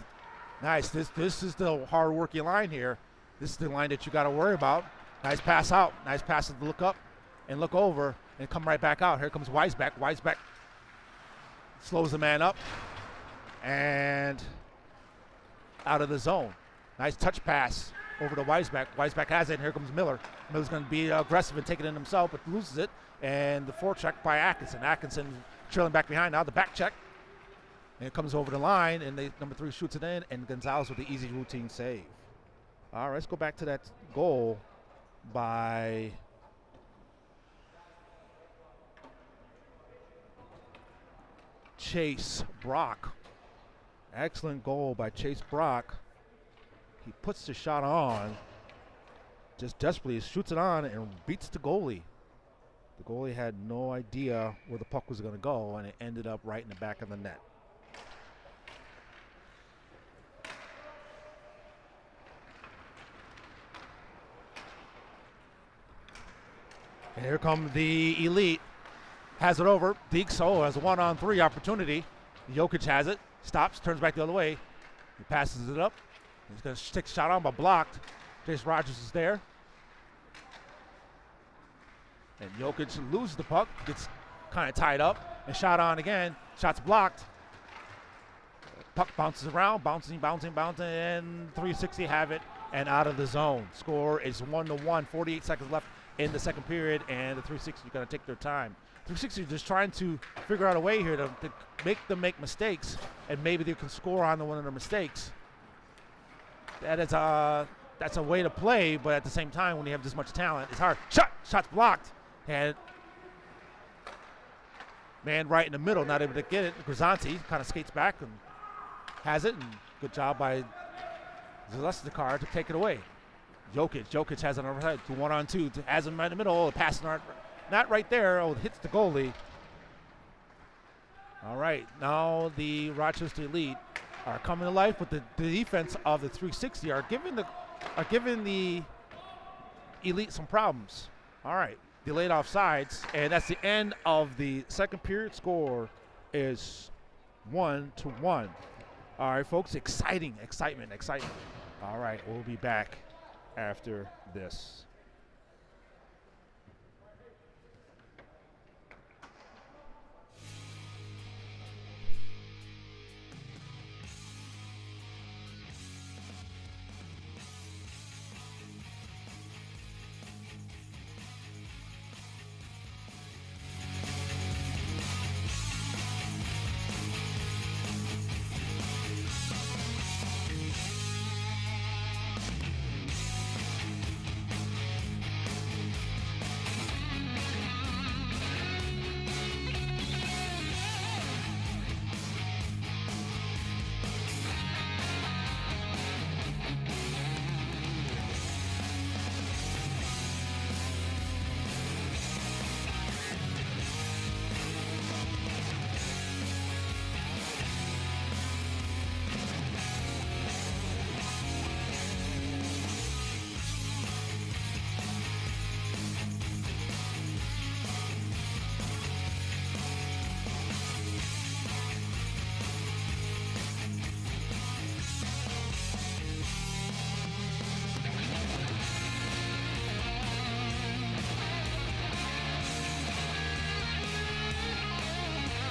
nice. This is the hard-working line here. This is the line that you got to worry about. Nice pass out. Nice pass to look up and look over and come right back out. Here comes Weisbeck. Weisbeck slows the man up and out of the zone. Nice touch pass over to Weisbeck. Weisbeck has it, and here comes Miller. Miller's going to be aggressive and take it in himself, but loses it. And the forecheck by Atkinson. Atkinson trailing back behind now. The back check. And it comes over the line, and number 3 shoots it in, and Gonzalez with the easy routine save. All right, let's go back to that goal by Chase Brock. Excellent goal by Chase Brock. He puts the shot on, just desperately shoots it on and beats the goalie. The goalie had no idea where the puck was going to go, and it ended up right in the back of the net. And here come the elite. Has it over. Deeks has a 1-on-3 opportunity. Jokic has it. Stops, turns back the other way. He passes it up. He's going to take a shot on, but blocked. Jace Rogers is there. And Jokic loses the puck, gets kind of tied up, and shot on again. Shot's blocked. Puck bounces around, bouncing, and 360 have it, and out of the zone. Score is 1-1, 48 seconds left in the second period, and the 360 are going to take their time. 360 are just trying to figure out a way here to make them make mistakes, and maybe they can score on one of their mistakes. That's a way to play, but at the same time, when you have this much talent, it's hard. Shot's blocked, and man right in the middle, not able to get it. Grisanti kind of skates back and has it, and good job by Zalesnikar to take it away. Jokic has it on the side, 1-on-2, has him right in the middle. Oh, the pass not right there. Oh, hits the goalie. All right, now the Rochester Elite are coming to life, but the defense of the 360 are giving the Elite some problems. All right, delayed offsides, and that's the end of the second period. Score is 1-1. All right, folks, excitement. All right, we'll be back after this.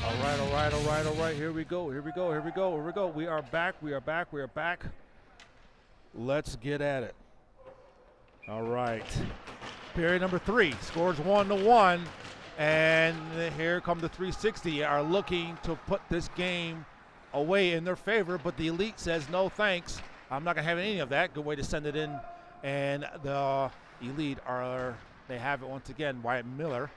All right. Here we go. We are back. Let's get at it. All right. Period number 3. Scores 1-1. And here come the 360. Are looking to put this game away in their favor, but the Elite says no thanks. I'm not going to have any of that. Good way to send it in. And the Elite they have it once again. Wyatt Miller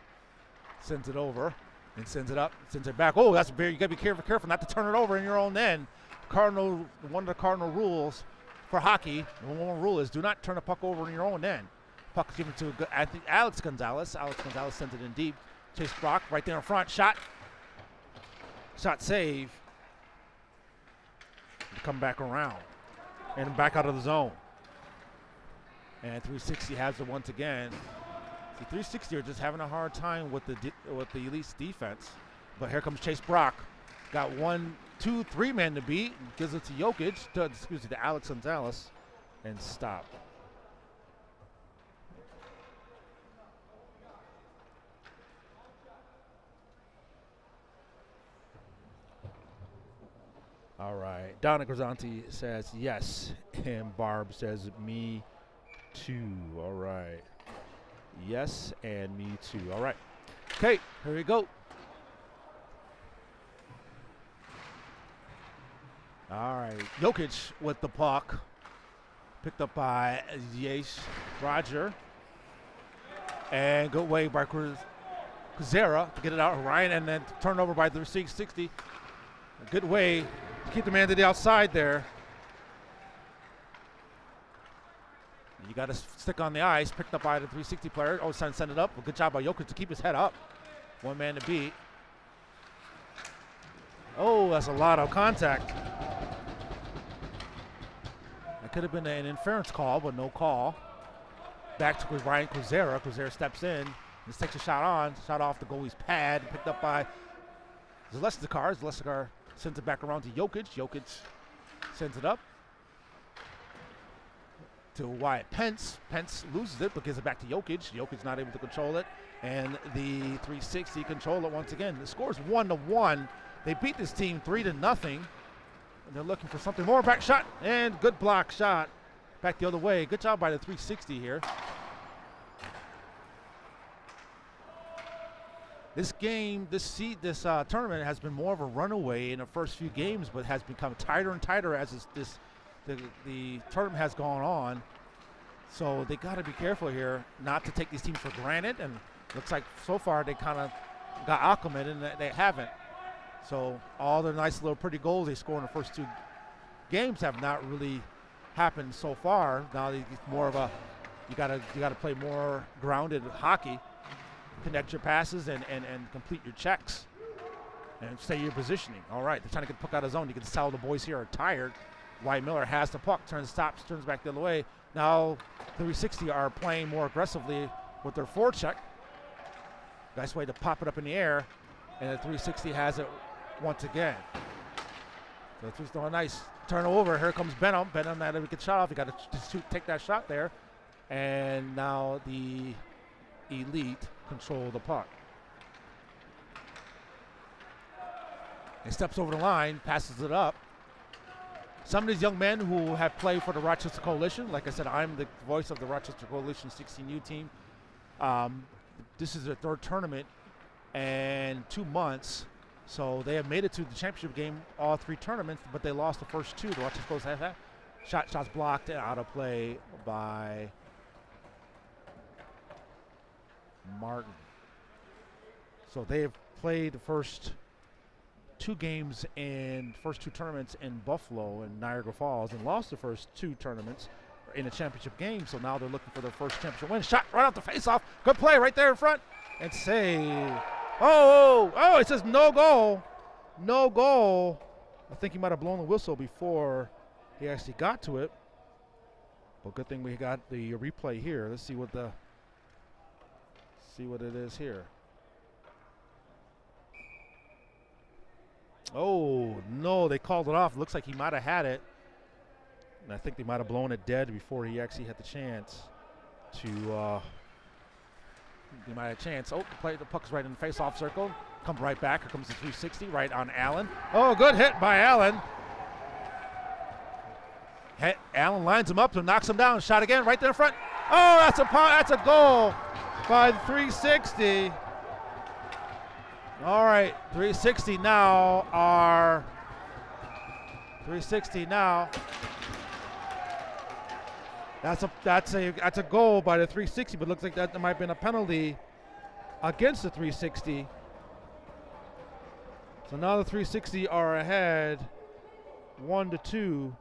sends it over. And sends it up, sends it back. Oh, you got to be careful not to turn it over in your own end. One of the Cardinal rules for hockey, one rule is do not turn the puck over in your own end. Puck is given to, I think, Alex Gonzalez. Alex Gonzalez sends it in deep. Chase Brock right there in front. Shot save. Come back around and back out of the zone. And 360 has it once again. The 360 are just having a hard time with the Elite's defense. But here comes Chase Brock. Got 1, 2, 3 men to beat. Gives it to Jokic, to Alex Gonzalez, and stop. All right. Donna Grisanti says yes, and Barb says me too. All right. Yes, and me too. All right. Okay, here we go. All right. Jokic with the puck. Picked up by Yash Roger. And good way by Kuzera to get it out. Ryan, and then turned over by the 360. A good way to keep the man to the outside there. You got to stick on the ice. Picked up by the 360 player. Oh, send it up. Well, good job by Jokic to keep his head up. One man to beat. Oh, that's a lot of contact. That could have been an interference call, but no call. Back to Ryan Kuzera. Kuzera steps in. Just takes a shot on. Shot off the goalie's pad. Picked up by Zalesnikar. Zalesnikar sends it back around to Jokic. Jokic sends it up to Wyatt Pence. Pence loses it but gives it back to Jokic. Jokic not able to control it. And the 360 control it once again. The score is 1-1. They beat this team 3-0. And they're looking for something more. Back shot and good block shot. Back the other way. Good job by the 360 here. this game, this tournament has been more of a runaway in the first few games, but has become tighter and tighter as the tournament has gone on. So they got to be careful here not to take these teams for granted. And looks like so far they kind of got acclimated, and they haven't. So all the nice little pretty goals they scored in the first two games have not really happened so far. Now it's more of a you gotta play more grounded hockey, connect your passes and complete your checks, and stay your positioning. All right, they're trying to get the puck out of zone. You can tell the boys here are tired. Wyatt Miller has the puck, turns back the other way. Now 360 are playing more aggressively with their forecheck. Nice way to pop it up in the air, and the 360 has it once again. So it's just a nice turnover. Here comes Benham. Benham had a good shot off. He got to take that shot there, and now the Elite control the puck. He steps over the line, passes it up. Some of these young men who have played for the Rochester Coalition, like I said, I'm the voice of the Rochester Coalition 16U team. This is their third tournament in 2 months, so they have made it to the championship game all three tournaments, but they lost the first two. The Rochester Coalition have shots blocked and out of play by Martin. So they have played the first two games in first two tournaments in Buffalo and Niagara Falls and lost the first two tournaments in a championship game. So now they're looking for their first championship win. Shot right off the face-off. Good play right there in front. And save. Oh, it says no goal. No goal. I think he might have blown the whistle before he actually got to it. But good thing we got the replay here. Let's see what it is here. Oh, no, they called it off. Looks like he might have had it. And I think they might have blown it dead before he actually had the chance to, he might have a chance. Oh, the puck's right in the face-off circle. Come right back. Here comes the 360 right on Allen. Oh, good hit by Allen. Allen lines him up and knocks him down. Shot again right there in front. Oh, that's a goal by the 360. All right, 360 now. That's a goal by the 360, but looks like that there might have been a penalty against the 360. So now the 360 are ahead 1-2.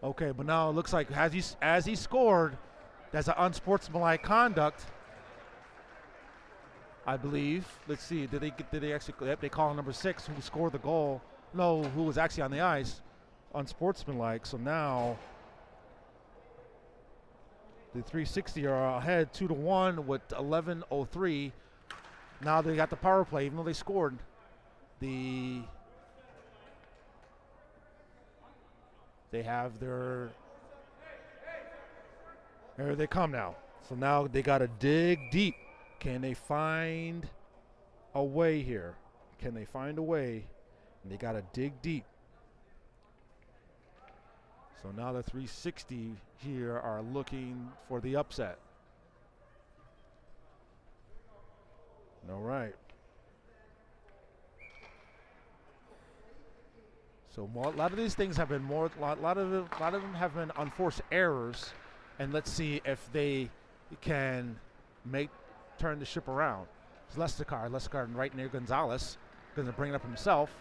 Okay, but now it looks like as he scored, that's an unsportsmanlike conduct, I believe. Let's see. Did they actually? They call number 6 who scored the goal. No, who was actually on the ice, unsportsmanlike. So now the 360 are ahead 2-1 with 11:03. Now they got the power play, even though they scored. They have their. Here they come now. So now they got to dig deep. Can they find a way here? Can they find a way? And they got to dig deep. So now the 360 here are looking for the upset. All right. So a lot of these things have been a lot of them have been unforced errors. And let's see if they can turn the ship around. It's Lestecar right near Gonzalez. Going to bring it up himself.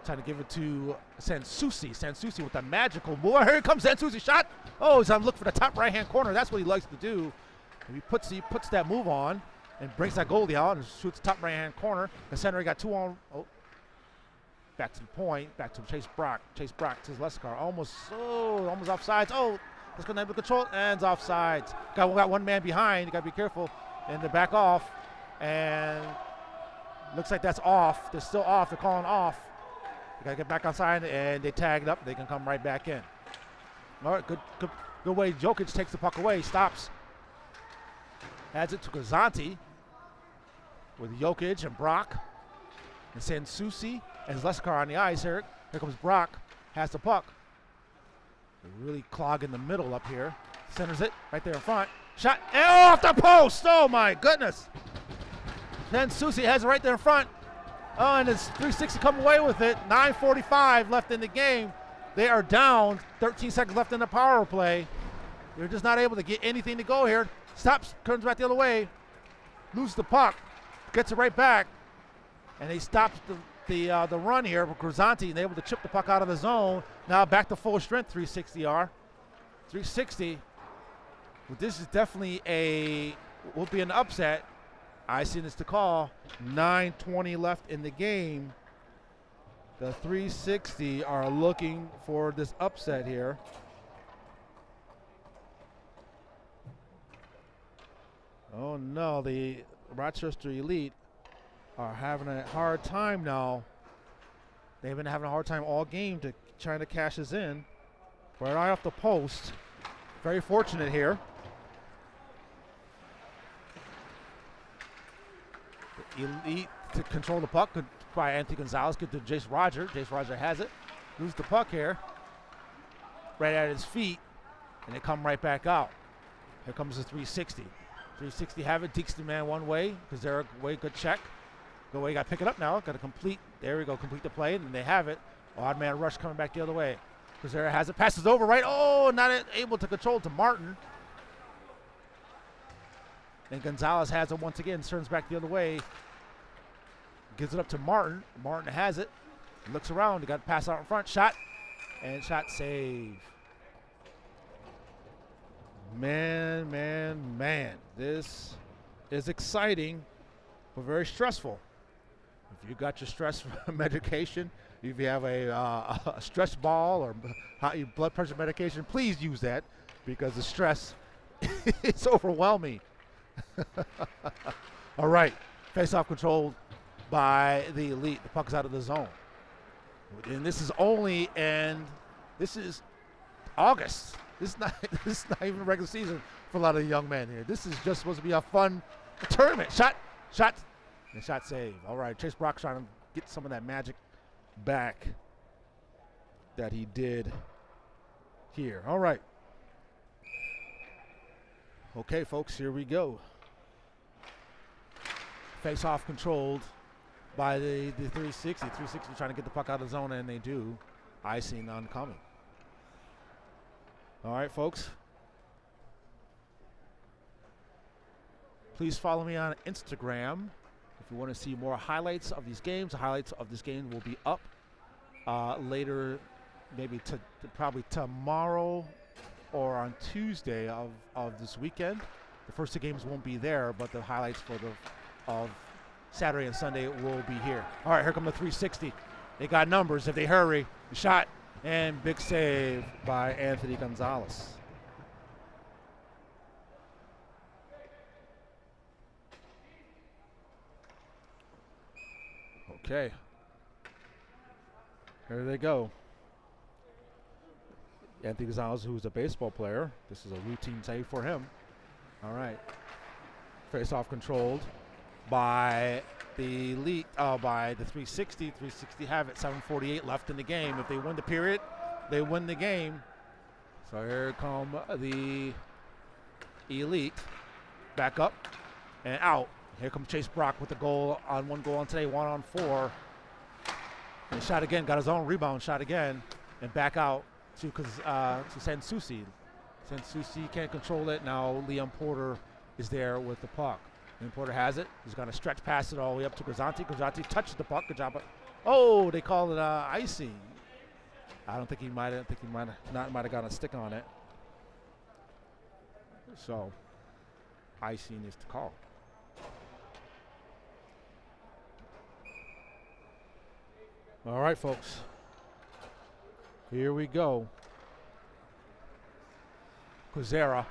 Trying to give it to Sansusi. Sansusi with the magical move. Here comes Sansusi. Shot. Oh, he's on look for the top right-hand corner. That's what he likes to do. And he puts that move on and brings that goalie out and shoots top right-hand corner. The center, he got 2 on. Oh. Back to the point, back to Chase Brock. Chase Brock to Lestecar. Almost offsides. Oh, let's go to control. And offsides. Got one man behind. You got to be careful. And they back off. And looks like that's off. They're still off. They're calling off. You got to get back outside, and they tagged up. They can come right back in. All right, good way. Jokic takes the puck away. Stops. Adds it to Gazanti with Jokic and Brock. And Sansusi and Lestecar on the ice. Here comes Brock. Has the puck. They're really clogging the middle up here. Centers it right there in front. Shot and off the post. Oh my goodness. Then Susie has it right there in front. Oh, and it's 360 come away with it. 9:45 left in the game. They are down. 13 seconds left in the power play. They're just not able to get anything to go here. Stops, turns back the other way. Loses the puck. Gets it right back. And they stop the run here with Grisanti and able to chip the puck out of the zone. Now back to full strength, 360R. 360. Well, this is definitely will be an upset. I see this to call. 9:20 left in the game. The 360 are looking for this upset here. Oh no, the Rochester Elite are having a hard time now. They've been having a hard time all game to trying to cash this in. Right off the post. Very fortunate here. The Elite to control the puck by Anthony Gonzalez. Get to Jace Roger. Jace Roger has it. Lose the puck here. Right at his feet. And they come right back out. Here comes the 360. 360 have it. Deeks the man one way. Because they're a way good check. Go away. Got to pick it up now. Got to complete. There we go. Complete the play. And they have it. Odd man rush coming back the other way. Kazera has it. Passes over right. Oh, not able to control to Martin. And Gonzalez has it once again. Turns back the other way. Gives it up to Martin. Martin has it. Looks around. He got to pass out in front. Shot. And shot save. Man, man, man. This is exciting, but very stressful. If you got your stress medication, if you have a stress ball or blood pressure medication, please use that because the stress is overwhelming. All right. Face-off controlled by the Elite. The puck is out of the zone. And this is this is August. This is not even a regular season for a lot of the young men here. This is just supposed to be a fun tournament. Shot, and shot save. All right, Chase Brock trying to get some of that magic back that he did here. All right. Okay, folks, here we go. Face-off controlled by the 360. 360 trying to get the puck out of the zone, and they do. Icing oncoming. All right, folks. Please follow me on Instagram if you want to see more highlights of these games. The highlights of this game will be up later, maybe probably tomorrow or on Tuesday of this weekend. The first two games won't be there, but the highlights for of Saturday and Sunday will be here. All right, here come the 360. They got numbers if they hurry. The shot and big save by Anthony Gonzalez. Okay. Here they go. Anthony Gonzalez, who's a baseball player. This is a routine save for him. All right. Face-off controlled by the Elite, by the 360. 360 have it. 7:48 left in the game. If they win the period, they win the game. So here come the Elite. Back up and out. Here comes Chase Brock with the goal on one goal on today, 1-on-4. And shot again, got his own rebound, shot again, and back out to Sansusi. Sansusi can't control it. Now Liam Porter is there with the puck. Liam Porter has it. He's going to stretch past it all the way up to Grisanti. Grisanti touches the puck. Good job. Oh, they call it icing. I don't think he might have gotten a stick on it. So icing is the call. All right, folks. Here we go. Kazera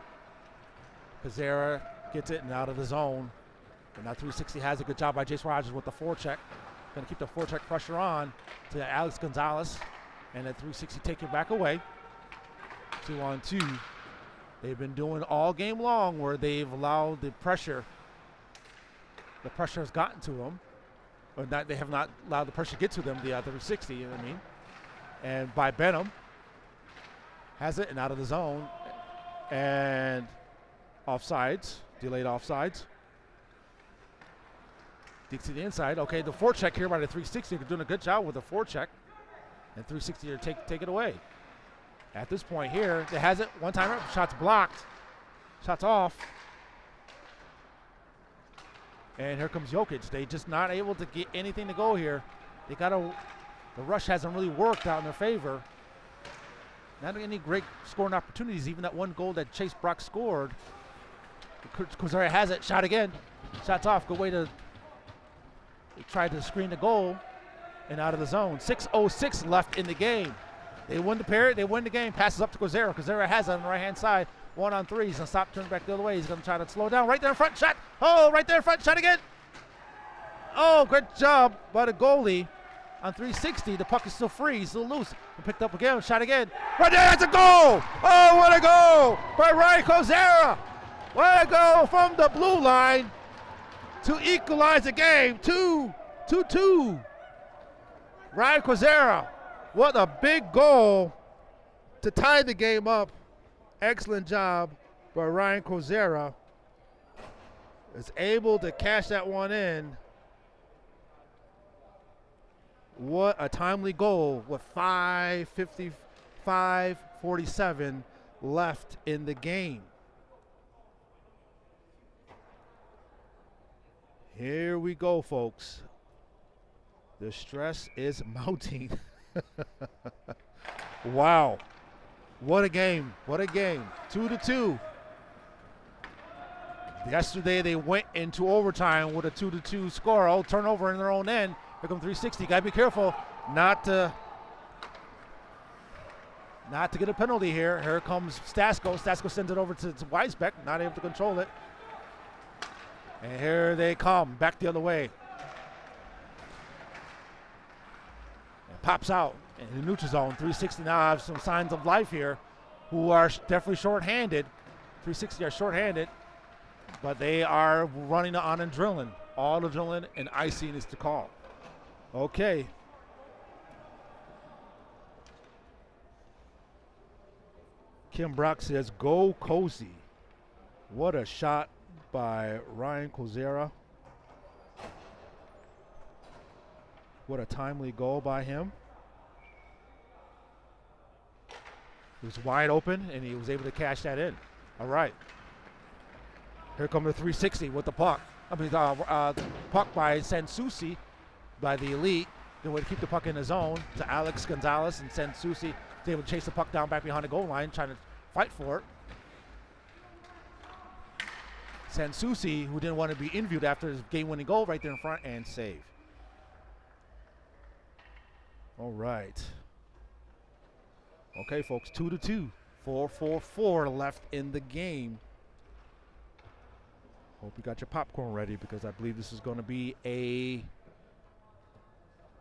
gets it and out of the zone. And now 360 has a good job by Jace Rogers with the forecheck. Going to keep the forecheck pressure on to Alex Gonzalez. And at 360 take it back away. 2-on-2. They've been doing all game long where they've allowed the pressure. The pressure has gotten to them. Or not, they have not allowed the pressure to get to them, the 360, you know what I mean. And by Benham. Has it and out of the zone. And offsides, delayed offsides. Dixie the inside. Okay, the forecheck here by the 360. They're doing a good job with the forecheck. And 360 to take it away. At this point here, it has it. One timer. Shots blocked. Shots off. And here comes Jokic. They just not able to get anything to go here. They got to. The rush hasn't really worked out in their favor. Not any great scoring opportunities. Even that one goal that Chase Brock scored. Kozera has it. Shot again. Shots off. Good way to try to screen the goal and out of the zone. 6:06 left in the game. They win the period. They win the game. Passes up to Kozera. Kozera has it on the right-hand side. 1-on-3. He's going to stop, turn back the other way. He's going to try to slow down. Right there in front. Shot. Oh, right there in front. Shot again. Oh, good job by the goalie. On 360, the puck is still free. He's still loose. He picked up again. Shot again. Right there. That's a goal. Oh, what a goal by Ryan Kozera. What a goal from the blue line to equalize the game. 2-2. Ryan Kozera. What a big goal to tie the game up. Excellent job by Ryan Kozera. Is able to cash that one in. What a timely goal with 5:47 left in the game. Here we go, folks. The stress is mounting. Wow. What a game. What a game. 2-2. Yesterday they went into overtime with a 2-2 score. Oh, turnover in their own end. Here comes 360. Got to be careful not to get a penalty here. Here comes Stasko. Stasko sends it over to Weisbeck. Not able to control it. And here they come. Back the other way. And pops out in the neutral zone. 360 now have some signs of life here, who are definitely short-handed. 360 are short-handed, but they are running on adrenaline. All adrenaline and icing is the call. Okay. Kim Brock says, go Cozy. What a shot by Ryan Kozera. What a timely goal by him. He was wide open, and he was able to cash that in. All right. Here comes the 360 with the puck. I mean, puck by Sansusi, by the elite. They would keep the puck in the zone to Alex Gonzalez, and Sansusi is able to chase the puck down back behind the goal line, trying to fight for it. Sansusi, who didn't want to be interviewed after his game-winning goal, right there in front, and save. All right. Okay, folks, 2-2. 4:44 left in the game. Hope you got your popcorn ready, because I believe this is going to be a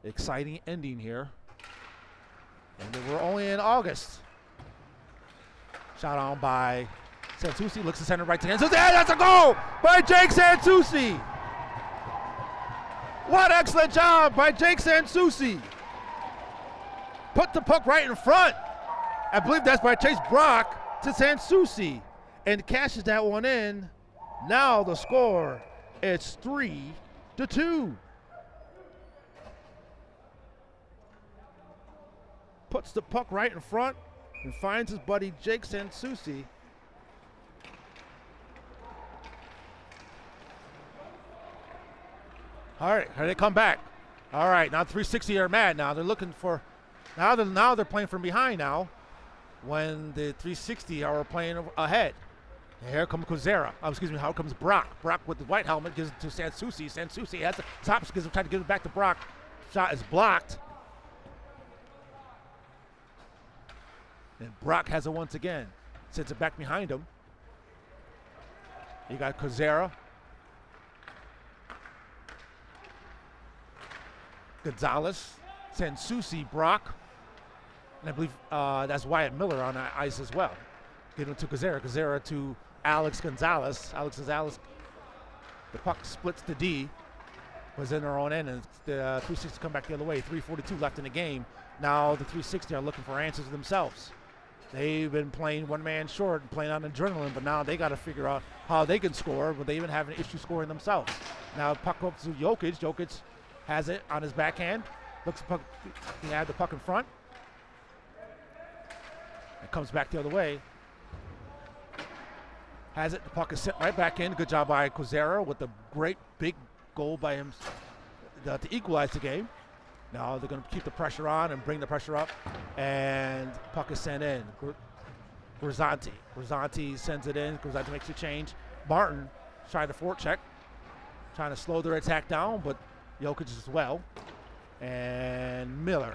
exciting ending here. And we're only in August. Shot on by Sansusi. Looks to center right to Sansusi. Yeah, that's a goal by Jake Sansusi. What excellent job by Jake Sansusi. Put the puck right in front. I believe that's by Chase Brock to Sansusi, and cashes that one in. Now the score is 3-2. Puts the puck right in front and finds his buddy Jake Sansusi. All right, here they come back. All right, now 360 are mad now. They're looking for, now they're playing from behind now, when the 360 are playing ahead. And here comes Kozera. Here comes Brock. Brock with the white helmet gives it to Sansusi. Sansusi has the tops, trying to give it back to Brock. Shot is blocked. And Brock has it once again. Sends it back behind him. You got Kozera. Gonzalez. Sansusi, Brock. And I believe that's Wyatt Miller on the ice as well. Get it to Kozera. Kozera to Alex Gonzalez. Alex Gonzalez, the puck splits to D. Was in their own end, and the 360 come back the other way. 3:42 left in the game. Now the 360 are looking for answers themselves. They've been playing one man short and playing on adrenaline, but now they got to figure out how they can score, but they even have an issue scoring themselves. Now puck up to Jokic. Jokic has it on his backhand. Looks puck, he had the puck in front. It comes back the other way. Has it, the puck is sent right back in. Good job by Kozera with the great big goal by him to equalize the game. Now they're going to keep the pressure on and bring the pressure up, and puck is sent in. Grisanti sends it in. Grisanti makes a change. Martin tried to forecheck, trying to slow their attack down, but Jokic as well. And Miller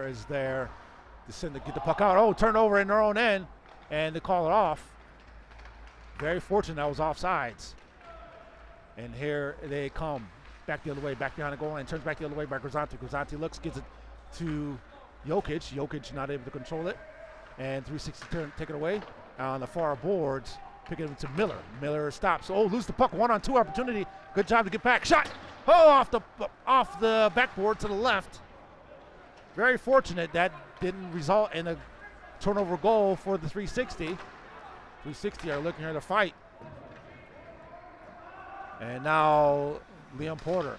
is there to get the puck out. Oh, turnover in their own end, and they call it off. Very fortunate that was offsides. And here they come. Back the other way, back behind the goal line, turns back the other way by Grisanti. Grisanti looks, gives it to Jokic. Jokic not able to control it. And 360 take it away. On the far boards, pick it to Miller. Miller stops. Oh, lose the puck. 1-on-2 opportunity. Good job to get back. Shot. Oh, off the backboard to the left. Very fortunate that didn't result in a turnover goal for the 360. 360 are looking here to fight. And now Liam Porter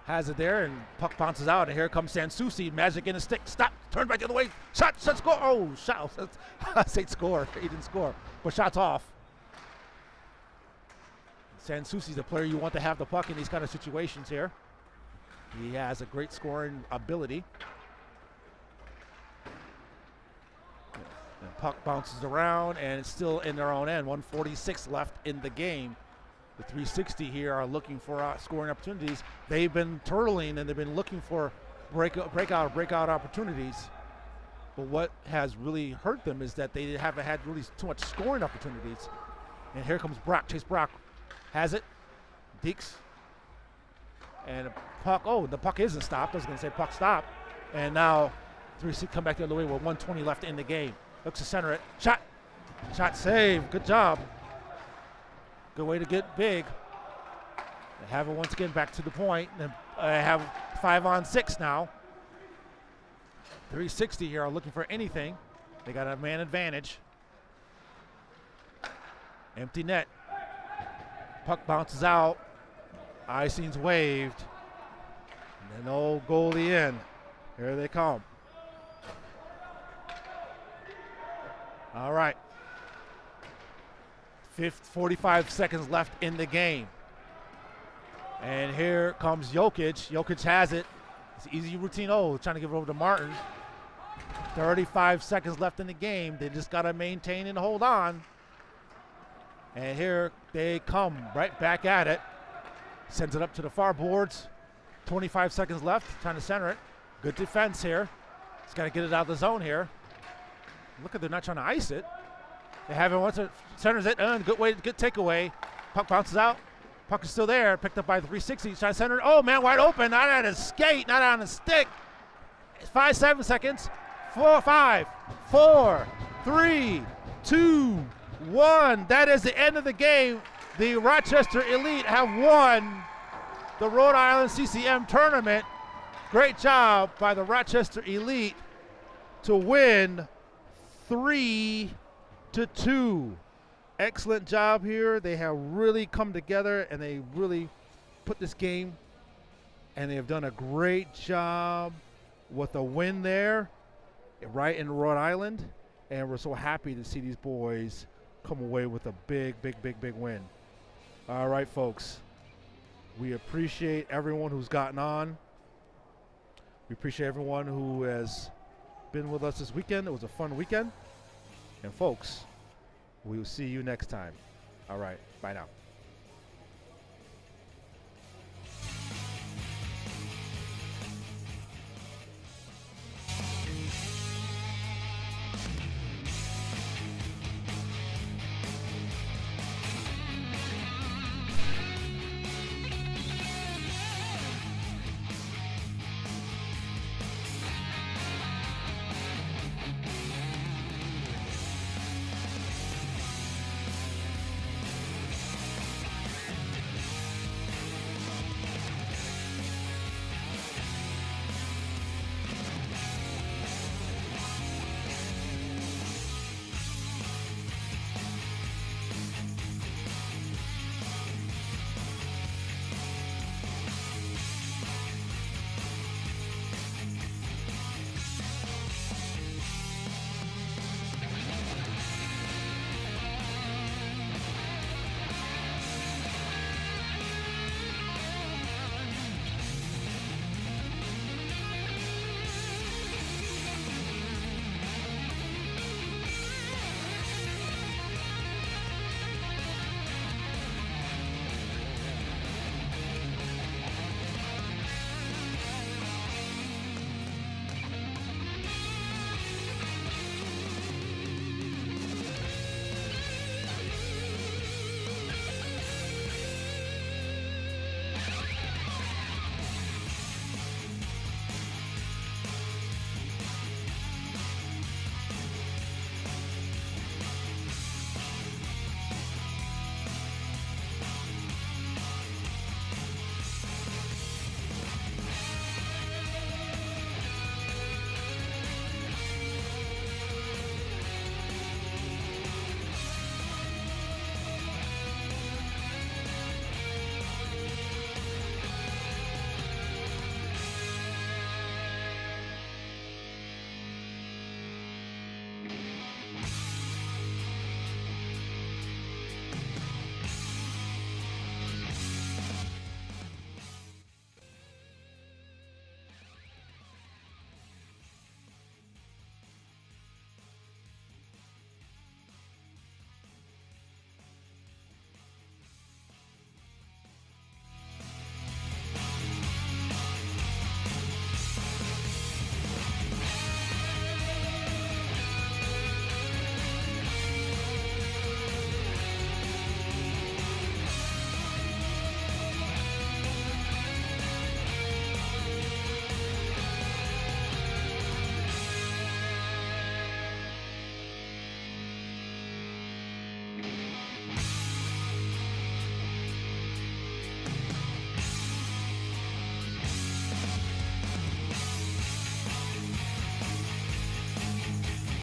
has it there, and puck bounces out, and here comes Sansusi. Magic in a stick. Stop. Turn back the other way. Shot. Score. Oh, shot. I say score. He didn't score, but shot's off. Sansusi's the player you want to have the puck in these kind of situations here. He has a great scoring ability. And puck bounces around, and it's still in their own end. 1:46 left in the game. The 360 here are looking for scoring opportunities. They've been turtling, and they've been looking for breakout opportunities. But what has really hurt them is that they haven't had really too much scoring opportunities. And here comes Brock. Chase Brock has it. Deeks. And a puck. Oh, the puck isn't stopped. I was going to say puck stopped. And now 360 come back the other way with 1:20 left in the game. Looks to center it. Shot. Shot save. Good job. Good way to get big. They have it once again back to the point. They have 5-on-6 now. 360 here are looking for anything. They got a man advantage. Empty net. Puck bounces out. Icing's waved. And then old goalie in. Here they come. All right. 45 seconds left in the game. And here comes Jokic. Jokic has it. It's easy routine. Oh, trying to give it over to Martin. 35 seconds left in the game. They just got to maintain and hold on. And here they come right back at it. Sends it up to the far boards. 25 seconds left. Trying to center it. Good defense here. He's got to get it out of the zone here. Look at, they're not trying to ice it. They have it once it centers it. Good way, good takeaway. Puck bounces out. Puck is still there. Picked up by the 360. He's trying to center it. Oh, man, wide open. Not on his skate. Not on his stick. 7 seconds. 5, 4, 3, 2, 1. That is the end of the game. The Rochester Elite have won the Rhode Island CCM tournament. Great job by the Rochester Elite to win 3-2. Excellent job here. They have really come together, and they really put this game, and they have done a great job with a win there right in Rhode Island, and we're so happy to see these boys come away with a big win. All right, folks, we appreciate everyone who's gotten on. We appreciate everyone who has been with us this weekend. It was a fun weekend. And folks, we will see you next time. All right, bye now.